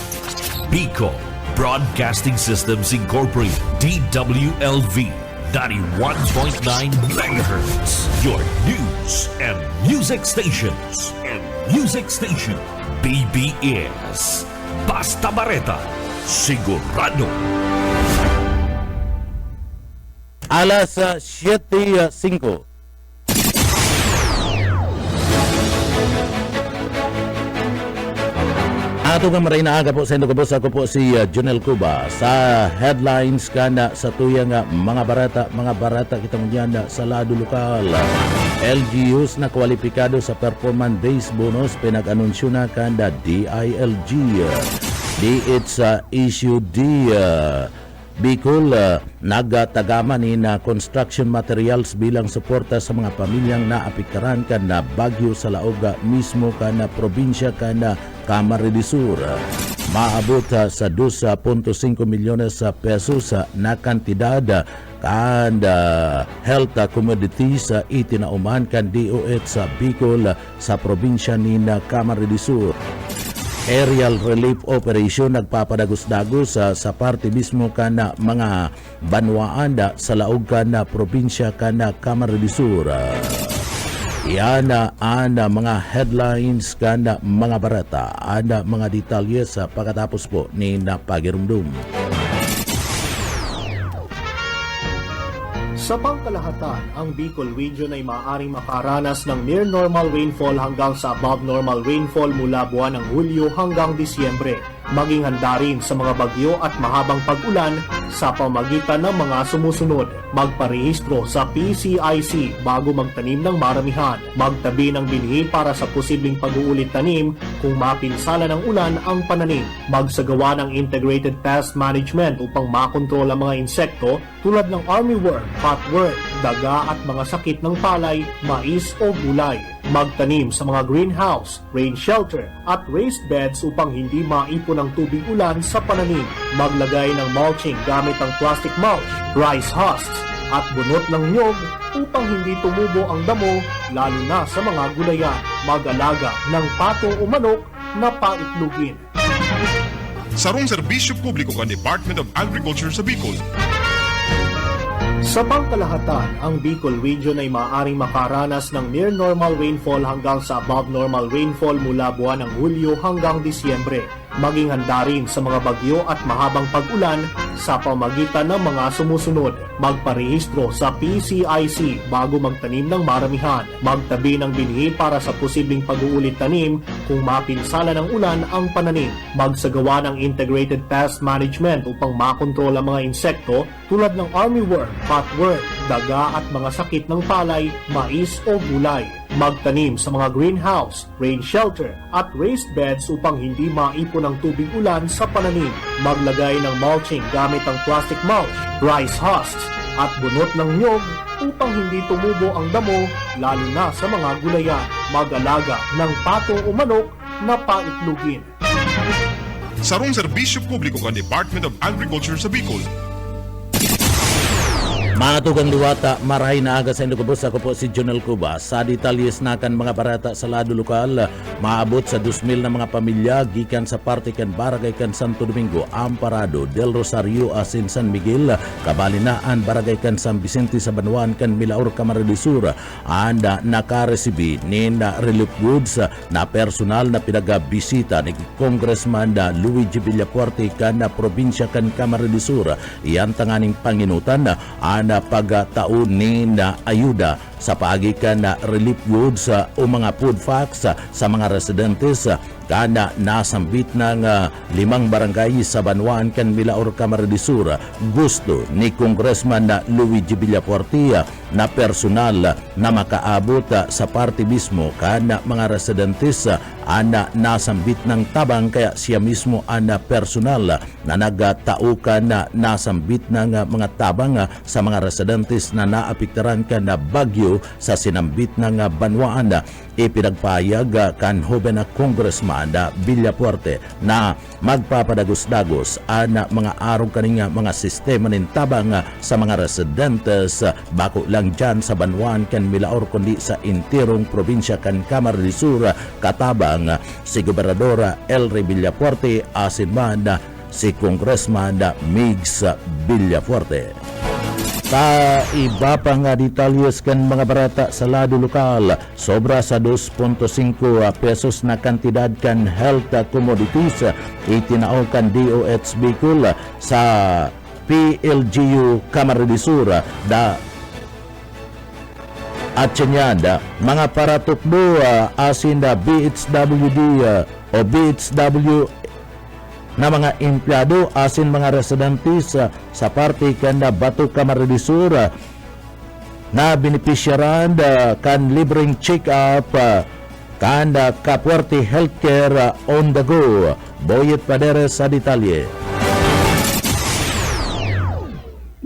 Bicol Broadcasting Systems Incorporated. DWLV 91.9 MHz. Your news and music stations. BBS. Basta Bareta. Sigurado. Alas 7:05. Ato nga maray na aga po sa Indogabos. Ako po si Jonel Cuba sa headlines kana sa tuyang mga barata kitang diyan sa lado lokal. LGUs na kwalipikado sa performance-based bonus pinag-anunsyo na kanda DILG. It's issue D Bicol nagtagama ni na construction materials bilang suporta sa mga pamilyang naapektaran kan na bagyo sa laog mismo kan na probinsya kan na Camarines Sur. Maabot sa 2.5 milyones pesos na kantidad kan health commodities itinauman kan DOH sa Bicol sa probinsya ni na Camarines Sur. Aerial relief operation nagpapadagos-dagos sa parte mismo kana mga banwaan sa laog kana probinsya kana Camarines Sur. Yan ang mga headlines kana mga barata, ang mga detalye sa pagkatapos po ni napagirumdum. Sa pangkalahatan, ang Bicol Region ay maaaring makaranas ng near normal rainfall hanggang sa above normal rainfall mula buwan ng Hulyo hanggang Disyembre. Maging handa rin sa mga bagyo at mahabang pag-ulan sa pamagitan ng mga sumusunod. Magparehistro sa PCIC bago magtanim ng maramihan. Magtabi ng binhi para sa posibleng pag-uulit tanim kung mapinsala ng ulan ang pananim. Magsagawa ng integrated pest management upang makontrol ang mga insekto tulad ng armyworm, cutworm, daga at mga sakit ng palay, mais o gulay. Magtanim sa mga greenhouse, rain shelter at raised beds upang hindi maipon ang tubig ulan sa pananim. Maglagay ng mulching gamit ang plastic mulch, rice husks at bunot ng nyog upang hindi tumubo ang damo lalo na sa mga gulayan. Mag-alaga ng pato o manok na paitlugin. Sarong serbisyo publiko kan Department of Agriculture sa Bicol. Sa pangkalahatan, ang Bicol Region ay maaaring makaranas ng near normal rainfall hanggang sa above normal rainfall mula buwan ng Hulyo hanggang Disyembre. Maging handa rin sa mga bagyo at mahabang pag-ulan sa pamagitan ng mga sumusunod. Magparehistro sa PCIC bago magtanim ng maramihan. Magtabi ng binhi para sa posibleng pag-uulit tanim kung mapinsala ng ulan ang pananim. Magsagawa ng integrated pest management upang makontrol ang mga insekto tulad ng armyworm, cutworm, daga at mga sakit ng palay, mais o gulay. Magtanim sa mga greenhouse, rain shelter at raised beds upang hindi maipon ang tubig ulan sa pananim. Maglagay ng mulching gamit ang plastic mulch, rice husks at bunot ng nyog upang hindi tumubo ang damo lalo na sa mga gulayan. Mag-alaga ng pato o manok na paitlugin. Sarong serbisyo publiko kan Department of Agriculture sa Bicol. Matugang liwata, marahay na aga sa Indogabos. Ako po si Jonel Cuba. Sa detalyes na kan mga barata sa lado lokal, maabot sa 2,000 na mga pamilya gikan sa parte kan Barangay kan Santo Domingo, Amparado, Del Rosario, asin San Miguel, Kabalinaan, Barangay kan San Vicente sa Banuan kan Milaor, Camarines Sur, anda nakaresibi nin relief goods na personal na pinagabisita ni Congressman Luigi Villafuerte kan probinsya kan Camarines Sur. Iyan tanganing panginutan na pagtaon ni na ayuda sa paagikan na relief goods o mga food packs sa mga residentes kana nasambit ng 5 barangay sa Banuan kan Milaor, Camarines Sur. Gusto ni Congressman Luigi Villafuerte na personal na makaabot sa parte mismo kana mga residentes ana nasambit ng tabang, kaya siya mismo ana personal na nagtaukan na nasambit ng mga tabang sa mga residentes na naapektaran kan na bagyo sa sinambit ng Banuan. Ipinagpahayag kan hoben na Congressman Villafuerte na magpapadagos-dagos ana mga arong kaninga mga sistema nin tabang sa mga residentes bako lang dyan sa Banuan kan Milaor kundi sa intirong probinsya kan Camarines Sur, katabang si Gobernador Elry Villafuerte asin man si Congressman Migs Villafuerte. Sa iba pang detalyes kan mga barata sa lado lokal, sobra sa 2.5 pesos na kantidad kan health commodities itinao kan DOH Bicol sa PLGU Camarines Sur da at sinyada mga paratukbo asin da BHWD o BHW na mga empleyado asin mga residentes sa parte kan Bato, Camarines Sur na benepisyaran kan libreng check-up kan Kapuerte Healthcare on the go. Boyet Paderes sa detalye.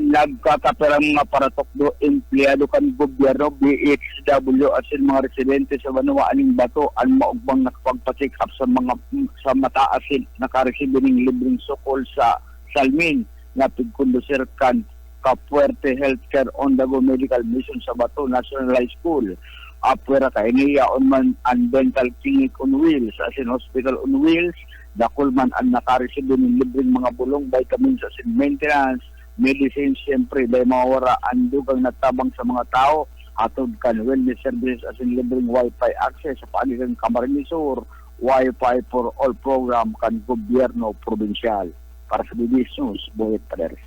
Nagkakaperang mga paratukdo empleyado kan gobyerno BHW at mga residente sa Banuaning Bato ang maugbang nakapagpa-check up sa mataasin nakaresibo ng libreng sukol sa Salmin na pigkondusir kan Kapuerte Healthcare on the go Medical Mission sa Bato National High School. Apwera ka iniya on man ang dental clinic on wheels asin hospital on wheels dakol man ang nakaresibo ng libreng mga bulong vitamins asin maintenance medicine, siyempre dahil mawara ang dugang natabang sa mga tao atod kan wellness services as in libreng Wi-Fi access sa pagitan Camarines Sur, Wi-Fi for all program kan gobyerno probinsyal. Para sa BBS News, Boyet Paderes.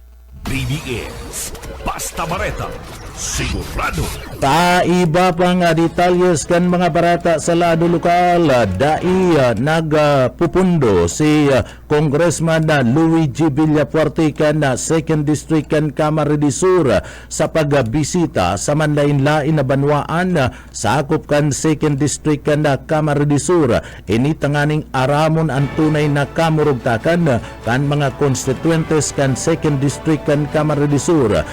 BBS Basta Bareta Sigurado. Ta iba pang detalyes kan mga barata sa lado lokal, dai nagpupundo si Congressman Luigi Villafuerte kan 2nd District kan Camarines Sur sa pagbisita sa manlain-lain na banwaan sakop kan 2nd District kan Camarines Sur. Ini tanganing aramon ang tunay na kamurugtakan kan mga constituentes kan 2nd District kan Camarines Sur.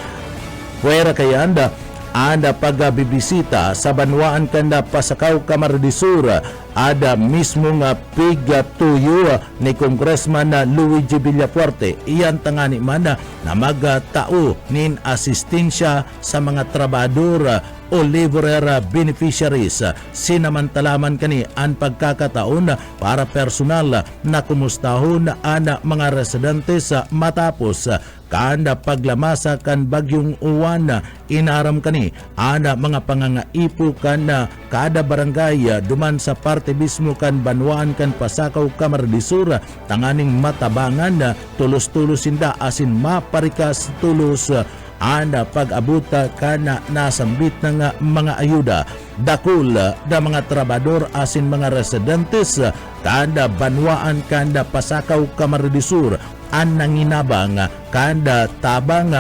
Puwera kaya anda pagbibisita sa banwaan kanda Pasakaw, Camarines Sur, ada mismo nga pigatuyo ni Congressman Luigi Villafuerte. Iyan tangani man na magtao nin asistensya sa mga trabador o laborer beneficiaries. Sinamantalaman kani ang pagkakataon para personal na kumustahon ang mga residentes matapos kanda paglamasa kan bagyong uwan. Inaram kani ana mga pangangaipo kan kada barangay duman sa parte mismo kan Banuan kan Pasakaw, Camarines Sur, tanganing matabangan tulos-tulos sinda asin maparikas tulos anda pag-abuta kana nasambit ng mga ayuda dakul da mga trabador asin mga residentes kanda Banuan kanda Pasakaw, Camarines Sur ang nanginabang kanda tabang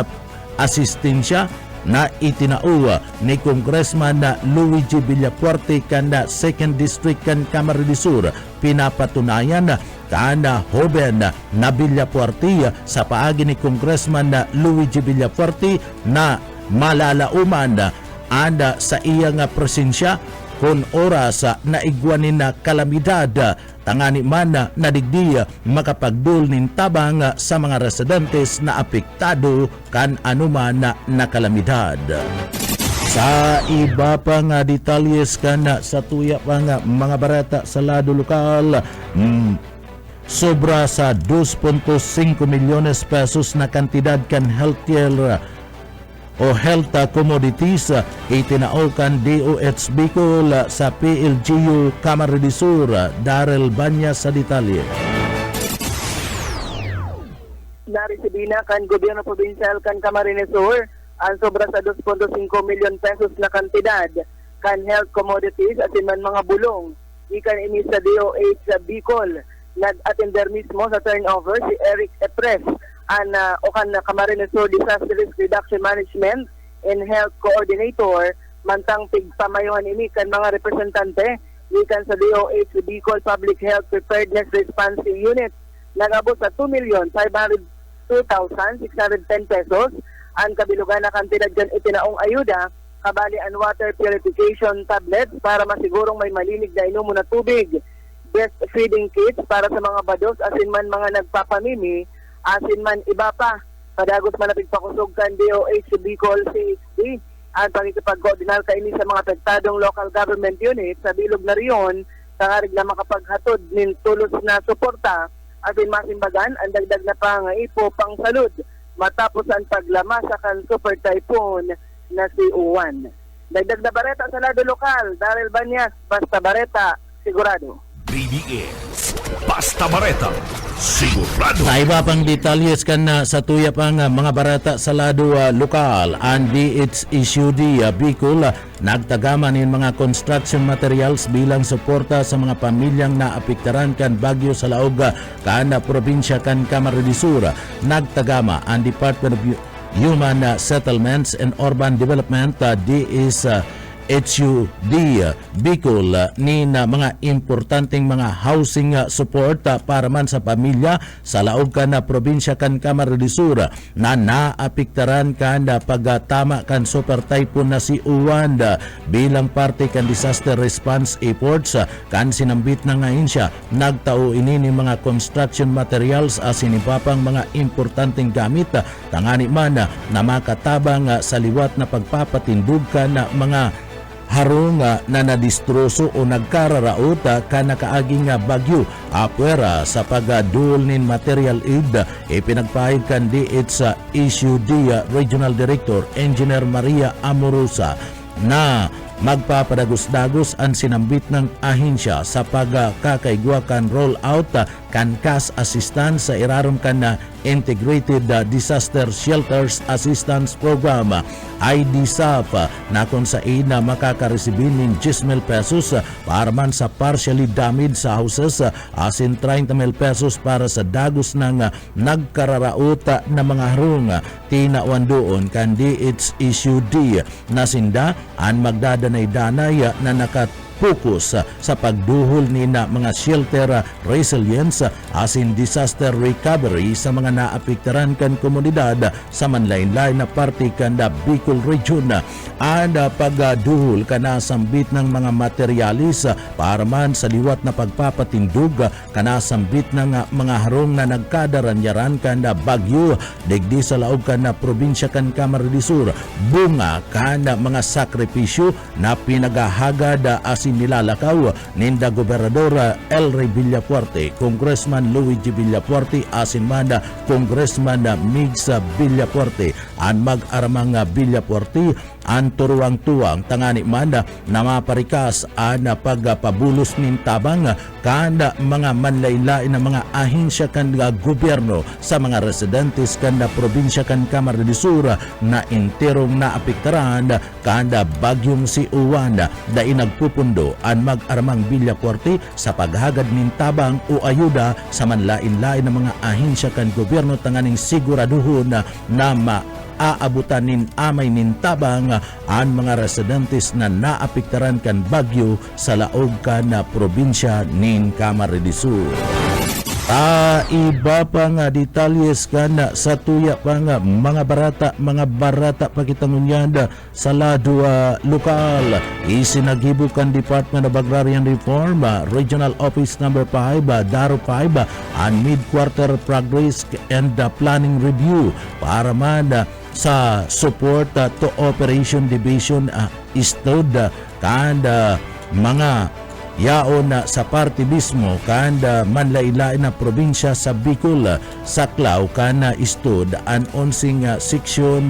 asistensya na itinauwa ni Congressman Luigi Villafuerte kanda 2nd District kan Camarines Sur. Pinapatunayan kana hoben na Villafuerte sa paagi ni Congressman Luigi Villafuerte na malalauman anda sa iyang presensya kon oras na igwanin na kalamidad tangani man nadigdi makapagdul nin tabang sa mga residentes na apektado kan anuman na kalamidad. Sa iba pang detalyes kan sa tuya pang mga barata sa lado lokal, sobra sa 2.5 milyones pesos na kantidad kan healthcare o health commodities itinaukan DOH Bicol sa PLGU Camarines Sur. Darrell Banya sa detalye. Naresibina kan gobyerno provincial kan Camarines Sur ang sobra sa 2.5 milyon pesos na kantidad kan health commodities at man mga bulong. Ikan ini sa DOH sa Bicol. Nag-attender mismo sa turnover si Eric Epres o kan Camarines Sur Disaster Risk Reduction Management and Health Coordinator mantang pigpamayuhan ini kan mga representante ikan sa DOH Bicol Public Health Preparedness Response Unit. Nagabot sa 2,502,610 pesos ang kabilugan na kantidad dyan itinaong ayuda kabali ang water purification tablets para masigurong may malinig na inumo na tubig, best feeding kits para sa mga bados asin man mga nagpapamimi, asin man iba pa padagos malapit pakusog kan DOH Bicol CHD ang pagkikipag-koordinar kaini sa mga apektadong local government unit sa bilog na riyon tangarig na makapaghatod nin tulos na suporta asin masimbagan ang dagdag na pangaipo pang salud matapos ang paglama sa kan super typhoon na si Uwan. Dagdag na bareta sa lado lokal, Darrell Banyas, Basta Bareta, sigurado. BBS Basta Bareta, sigurado. Sa iba pang detalyes kan sa tuya pang mga barata sa lado lokal, ang DHSUD Bicol nagtagaman ng mga construction materials bilang suporta sa mga pamilyang naapektaran kan bagyo sa laog kan probinsya kan Camarines Sur. Nagtagama ang Department of Human Settlements and Urban Development HUD Bicol ni na mga importanteng mga housing support para man sa pamilya sa laog kan na probinsya kan Camarines Sur na naapektaran kan pagtama kan super typhoon na si Uwan bilang parte kan disaster response efforts kan sinambit na ngayon siya. Nagtao ini ni mga construction materials asin ipapang mga importanteng gamit tangani man na makatabang sa liwat na pagpapatindog kan mga harong na nadistroso o nagkararaot kanakaaging bagyo apwera sa pagdul nin material aid ipinagpahid kan DHSUD Regional Director Engineer Maria Amorosa na magpapadagos-dagos ang sinambit ng ahensya sa pagkakaigwa kan roll-out kan cash assistance sa irarom kan na Integrated Disaster Shelters Assistance Program IDSAP na kung sa ina makakaresibin ng 10,000 pesos para man sa partially damaged sa houses asin 30,000 pesos para sa dagos ng nagkararaot na mga harong tinawan doon kan DHSUD na sinda ang magdadanay-danay na focus sa pagduhol ni na mga shelter resilience asin disaster recovery sa mga naapektaran kan komunidad sa manlain-lain na parte kan da Bicol Region and pagduhol kana sambit ng mga materialis para man sa liwat na pagpapatindog kana sambit ng mga harong na nagkadaranyaran kan da bagyo digdi sa laog kan na probinsya kan Camarines Sur bunga kan mga sakripisyo na pinagahagad asin nilalakaw ninda Gobernador Elry Villafuerte, Congressman Luigi Villafuerte asin man Congressman Migs Villafuerte ang mag-aramang Villafuerte ang turuang-tuwang tangani man na maparikas ang pagpabulos nin tabang kan mga manlain-lain na mga ahensya kan gobyerno sa mga residentes kan probinsya kan Camarines Sur na interong naapektaran kan bagyong si Uwan da inagpupundo ang mag-aramang Villafuerte sa paghagad nin tabang o ayuda sa manlain-lain na mga ahensya kan gobyerno tanganing siguraduhon na aabutan nin amay nin tabang ang mga residentes na naapektaran kan bagyo sa laog kan na probinsya nin Camarines Sur. Iba pa nga detalyes kana sa tuya pa nga mga barata pakitangunyanda sa lado lokal. Isinagibukan Department of Agrarian Reform Regional Office number 5 Daro 5 and Mid-Quarter Progress and Planning Review para man sa support to Operation Division istud kanda mga yaon sa parte mismo kanda manlailain na probinsya sa Bicol saklaw kana istud an onsing section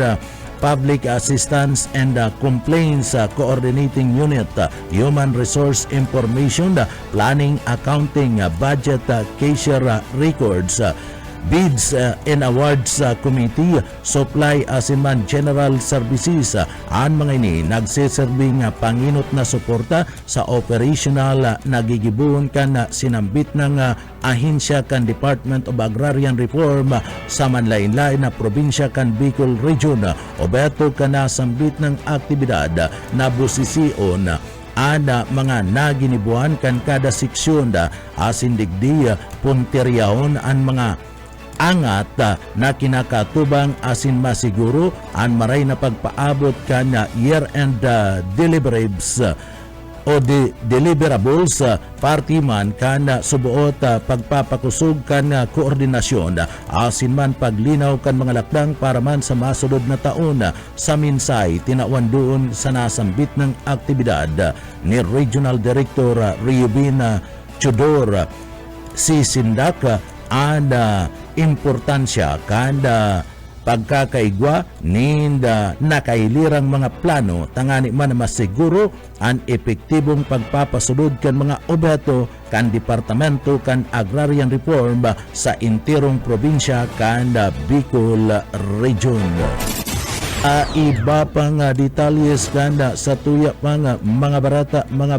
Public Assistance and Complaints Coordinating Unit, Human Resource Information, Planning, Accounting, Budget, Cashier Records, Bids and Awards Committee, Supply Asiman General Services. Ang mga ini nagsiserving panginot na suporta sa operational nagigibuon kan sinambit ng ahensya kan Department of Agrarian Reform sa manlain-lain na probinsya kan Bicol Region. Obeto ka na sambit ng aktibidad na busisiyon ana mga naginibuan kan kada seksyon asin digdi punteryaon ang mga angat na kinakatubang asin masiguro ang maray na pagpaabot kanya year-end deliverables o deliverables party man kana subuot pagpapakusog kan koordinasyon asin man paglinaw kan mga lakdang para man sa masunod na taon sa minsay tinawan doon sa nasambit ng aktibidad ni Regional Director Riobin Chodor si Sindak ada importansya kada pagkakaigwa ninda nakailirang mga plano tangani man masiguro ang epektibong pagpapasulod kan mga objeto kan Departamento kan Agrarian Reform sa intirong probinsya kan Bicol Region. Iba pa nga detalyes kanda sa tuya pa nga mga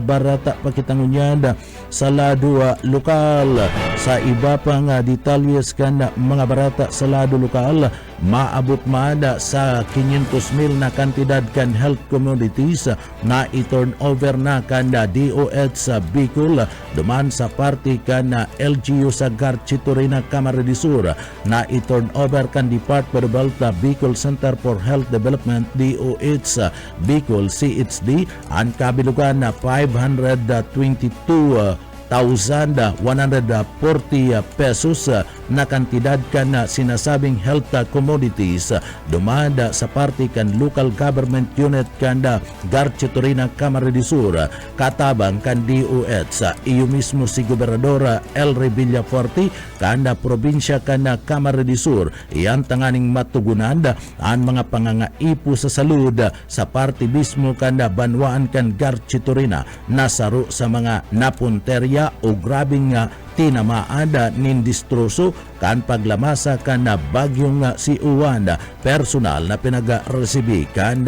barata pakitangunyanda sa lado lokal. Sa iba pa nga detalyes kanda mga barata sa lado lokal, maabot mada sa 500,000 na kantidad kan health commodities na i-turn over na kanda DOH sa Bicol duman sa party kan LGU sa Garchitorena Camarines Sur na i-turn over kan Department of Health Bicol Center for Health Development DOH sa Bicol CHD ang kabilugan na 522,140 pesos na kantidad kan sinasabing health commodities dumada sa parte kan local government unit kan Garchitorena Camarines Sur katabang kan DOH sa iyo mismo si Gobernador Elry Villaforte kan probinsya kan Camarines Sur iyan tanganing matugunan ang mga pangangaipo sa salud sa parte mismo kan banwaan kan Garchitorena nasaro sa mga napunterya o grabing tinamaada nindistroso kan paglamasa kan bagyong si Uwan personal na pinag-resibi kan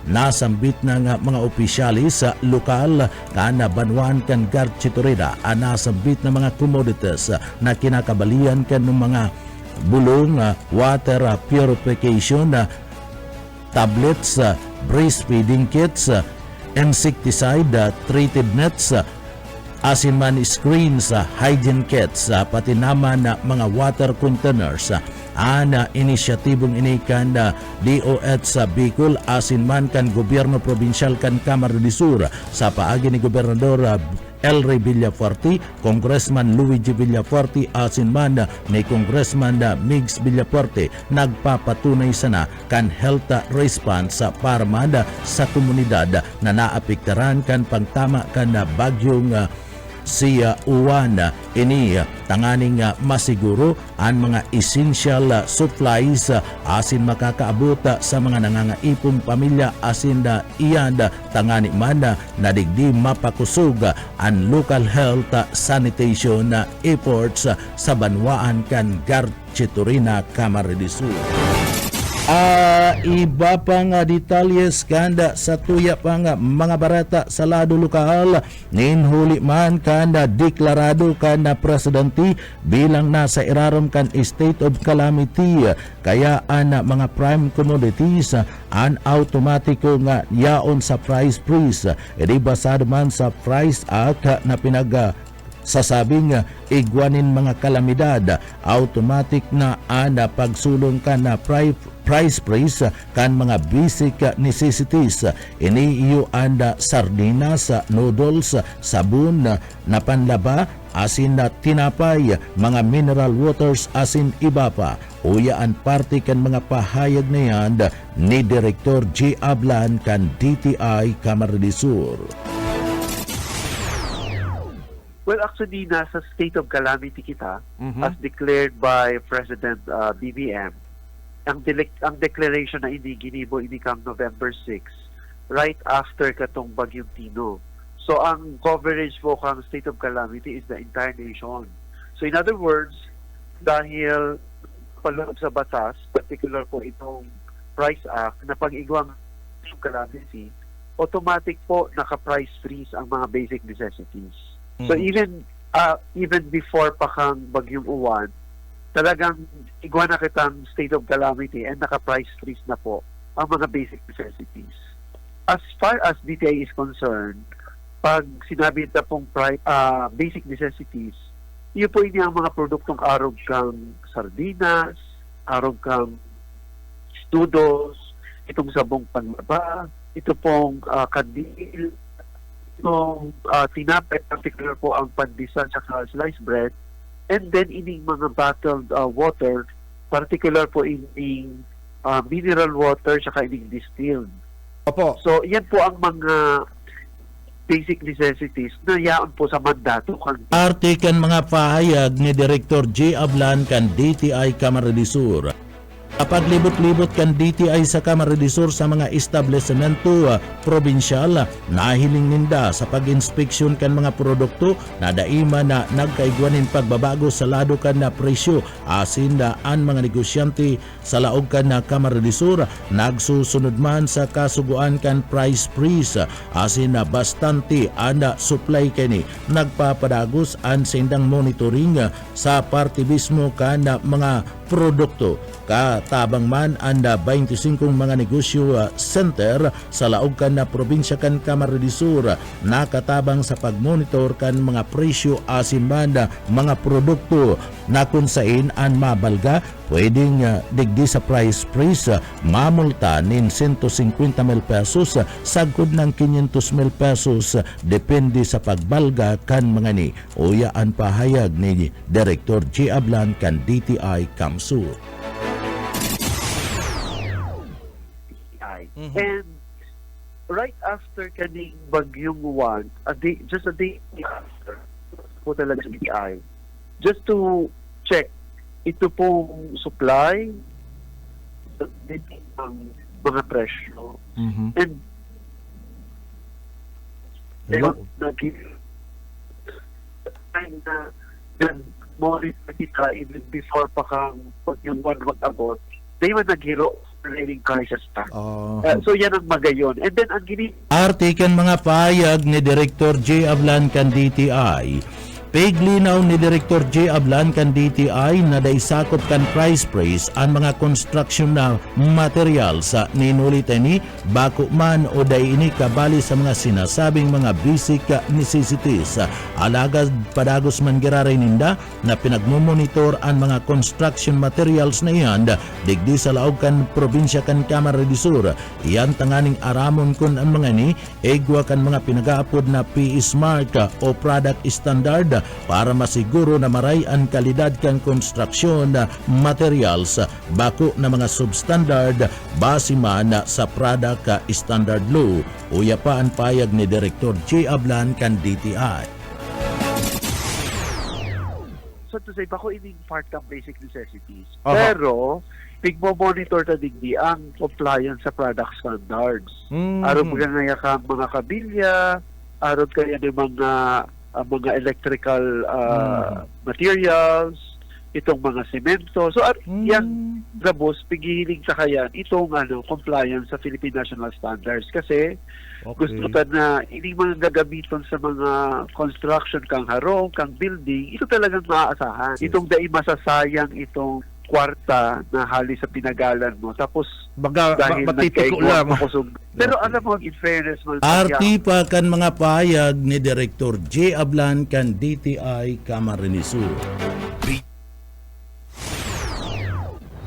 nasambit ng mga opisyalis sa lokal kan banwan kan Garchitorena nasambit ng mga commodities na kinakabalian kan ng mga bulong water purification tablets, breastfeeding kits, insecticide treated nets, asin man screens, hygiene kits, pati naman mga water containers. Ana inisyatibong inikan DOH sa Bicol asin man kan gobyerno probinsyal kan Camarines Sur sa paagi ni Gobernador Elry Villaforte, Congressman Luigi Villaforte asin man ni Congressman Migs Villaforte nagpapatunay sana kan health response para man sa komunidad na naapektaran kan pagtama kan bagyong siya Uwan ini tanganing masiguro ang mga essential supplies asin makakaabot sa mga nangangaipong pamilya asin iyan tangani man nadigdi mapakusog ang local health sanitation efforts sa banwaan kan Garchitorena Camarines Sur. Iba pa nga detalyes kanda sa tuya pa nga mga barata sa lado lokal ninhuli man kanda deklarado kanda presidente bilang nasa irarom kan state of calamity kaya ang mga prime commodities an automatiko nga yaon sa price freeze edi basado man sa price act na sasabing igwanin mga kalamidad, automatic na ana pagsulong ka na price freeze kan mga basic necessities. Iniiyo anda sardinas, noodles, sabon na panlaba, asin na tinapay, mga mineral waters, asin iba pa. Uyaan parte kan mga pahayag na yan ni Direktor G. Ablan kan DTI Camarines Sur. Well, actually, nasa state of calamity kita as declared by President BBM. Ang declaration na ini ginibo ini kang November 6, right after katong Bagyong Tino. So, ang coverage po kang state of calamity is the entire nation. So, in other words, dahil paloob sa batas, particular po itong Price Act, na pag-igwang state of calamity, automatic po naka-price freeze ang mga basic necessities. So, even before pa kang Bagyong Uwan, talagang igwa na kitang state of calamity and naka-price freeze na po ang mga basic necessities. As far as DTI is concerned, pag sinabi ito pong basic necessities, yun po ini ang mga produktong arog kang sardinas, arog kang noodles, itong sabong panlaba, ito pong kandil, itong tinapay, particular po ang pandesal at sliced bread, and then ining mga bottled water, particular po ining mineral water at ining distilled. Opo. So, yan po ang mga basic necessities na yaon po sa mandato kan Parte kan mga pahayag ni Direktor G. Ablan kan DTI Camarines Sur. Kapag libot-libot kan DTI sa Camarines Sur sa mga establishmento probinsyal, nahiling ninda sa pag-inspeksyon kan mga produkto na daima na nagkaigwanin pagbabago sa lado kan na presyo. Asin na ang mga negosyante sa laog kan na Camarines Sur nagsusunod man sa kasuguan kan price freeze. Asin na bastante anda supply kini nagpapadagos ang sindang monitoring sa parte mismo kan na mga produkto. Katabang man anda 25 mga negosyo center sa laog kan na probinsya kan Camarines Sur nakatabang sa pagmonitor kan mga presyo asin man mga produkto na kung saan ang mabalga pwedeng digdi sa price freeze mamulta nin 150,000 pesos sagkod ng 500,000 pesos depende sa pagbalga kan mga ni. Uya ang pahayag ni Direktor G. Ablan kan DTI Camsur. And right after kaning Bagyong Uwan, just a day after po talaga sa BI, just to check ito pong supply ang mga presyo. And nag-monitor kita even before pa kang Bagyong Uwan mag-abot, di man naghiro raining crisis pa. So yan ang magayon. And then ang Arte kan mga pahayag ni Direktor J. Ablan kan DTI. Piglinaw ni Direktor J. Ablan kan DTI na daisakop kan price freeze ang mga construction na material sa ninulit ni bako man o day ini kabali sa mga sinasabing mga basic necessities. Alagad padagos man giraray ninda na pinagmumonitor ang mga construction materials na iyan digdi sa laog kan probinsya kan Camarines Sur. Iyan tanganing aramon kun ang mga ni egwa kan mga pinagaapod na PE Smart o product standard para masiguro na maray ang kalidad kan construction materials bako na mga substandard base man sa product standard law. Uya pa ang payag ni Direktor J. Ablan kan DTI. So to say, bako ining part ng basic necessities. Pero, pigmo-monitor ta digdi ang compliance sa product standards. Aron mga ka mga kabilya, aron kaya ng mga electrical materials, itong mga semento. So, yan, gabos, pigiling sa kayan, itong compliance sa Philippine National Standards. Kasi, gusto ta na, hindi mga gagamiton sa mga construction, kang harong, kang building, ito talagang maaasahan. Itong dai masasayang itong kwarta na hali sa pinagalan mo. Tapos dahil matitiko nagkaigwa lang. makusog. Pero alam mo, in fairness, Arti pa kan mga payag ni Direktor J. Ablan kan DTI Camarines Sur.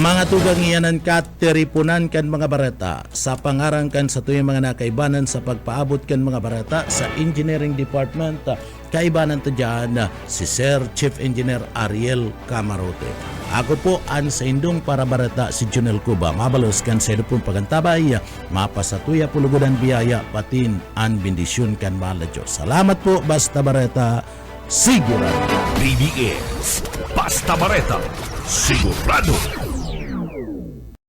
Mga tugang iyanan kateripunan kan mga barata sa pangarang kan sa tuyong mga nakaibanan sa pagpaabot kan mga barata sa Engineering Department, kaibanan to dyan si Sir Chief Engineer Ariel Camarote. Ako po ang sa indong para barata si Junel Cuba. Mabalos kan sa pong pagantabay, mapasatuya pulugudan biyaya patin ang bendisyon kan mahal na Diyos. Salamat po, basta barata, sigurado. BBS Basta Bareta, sigurado.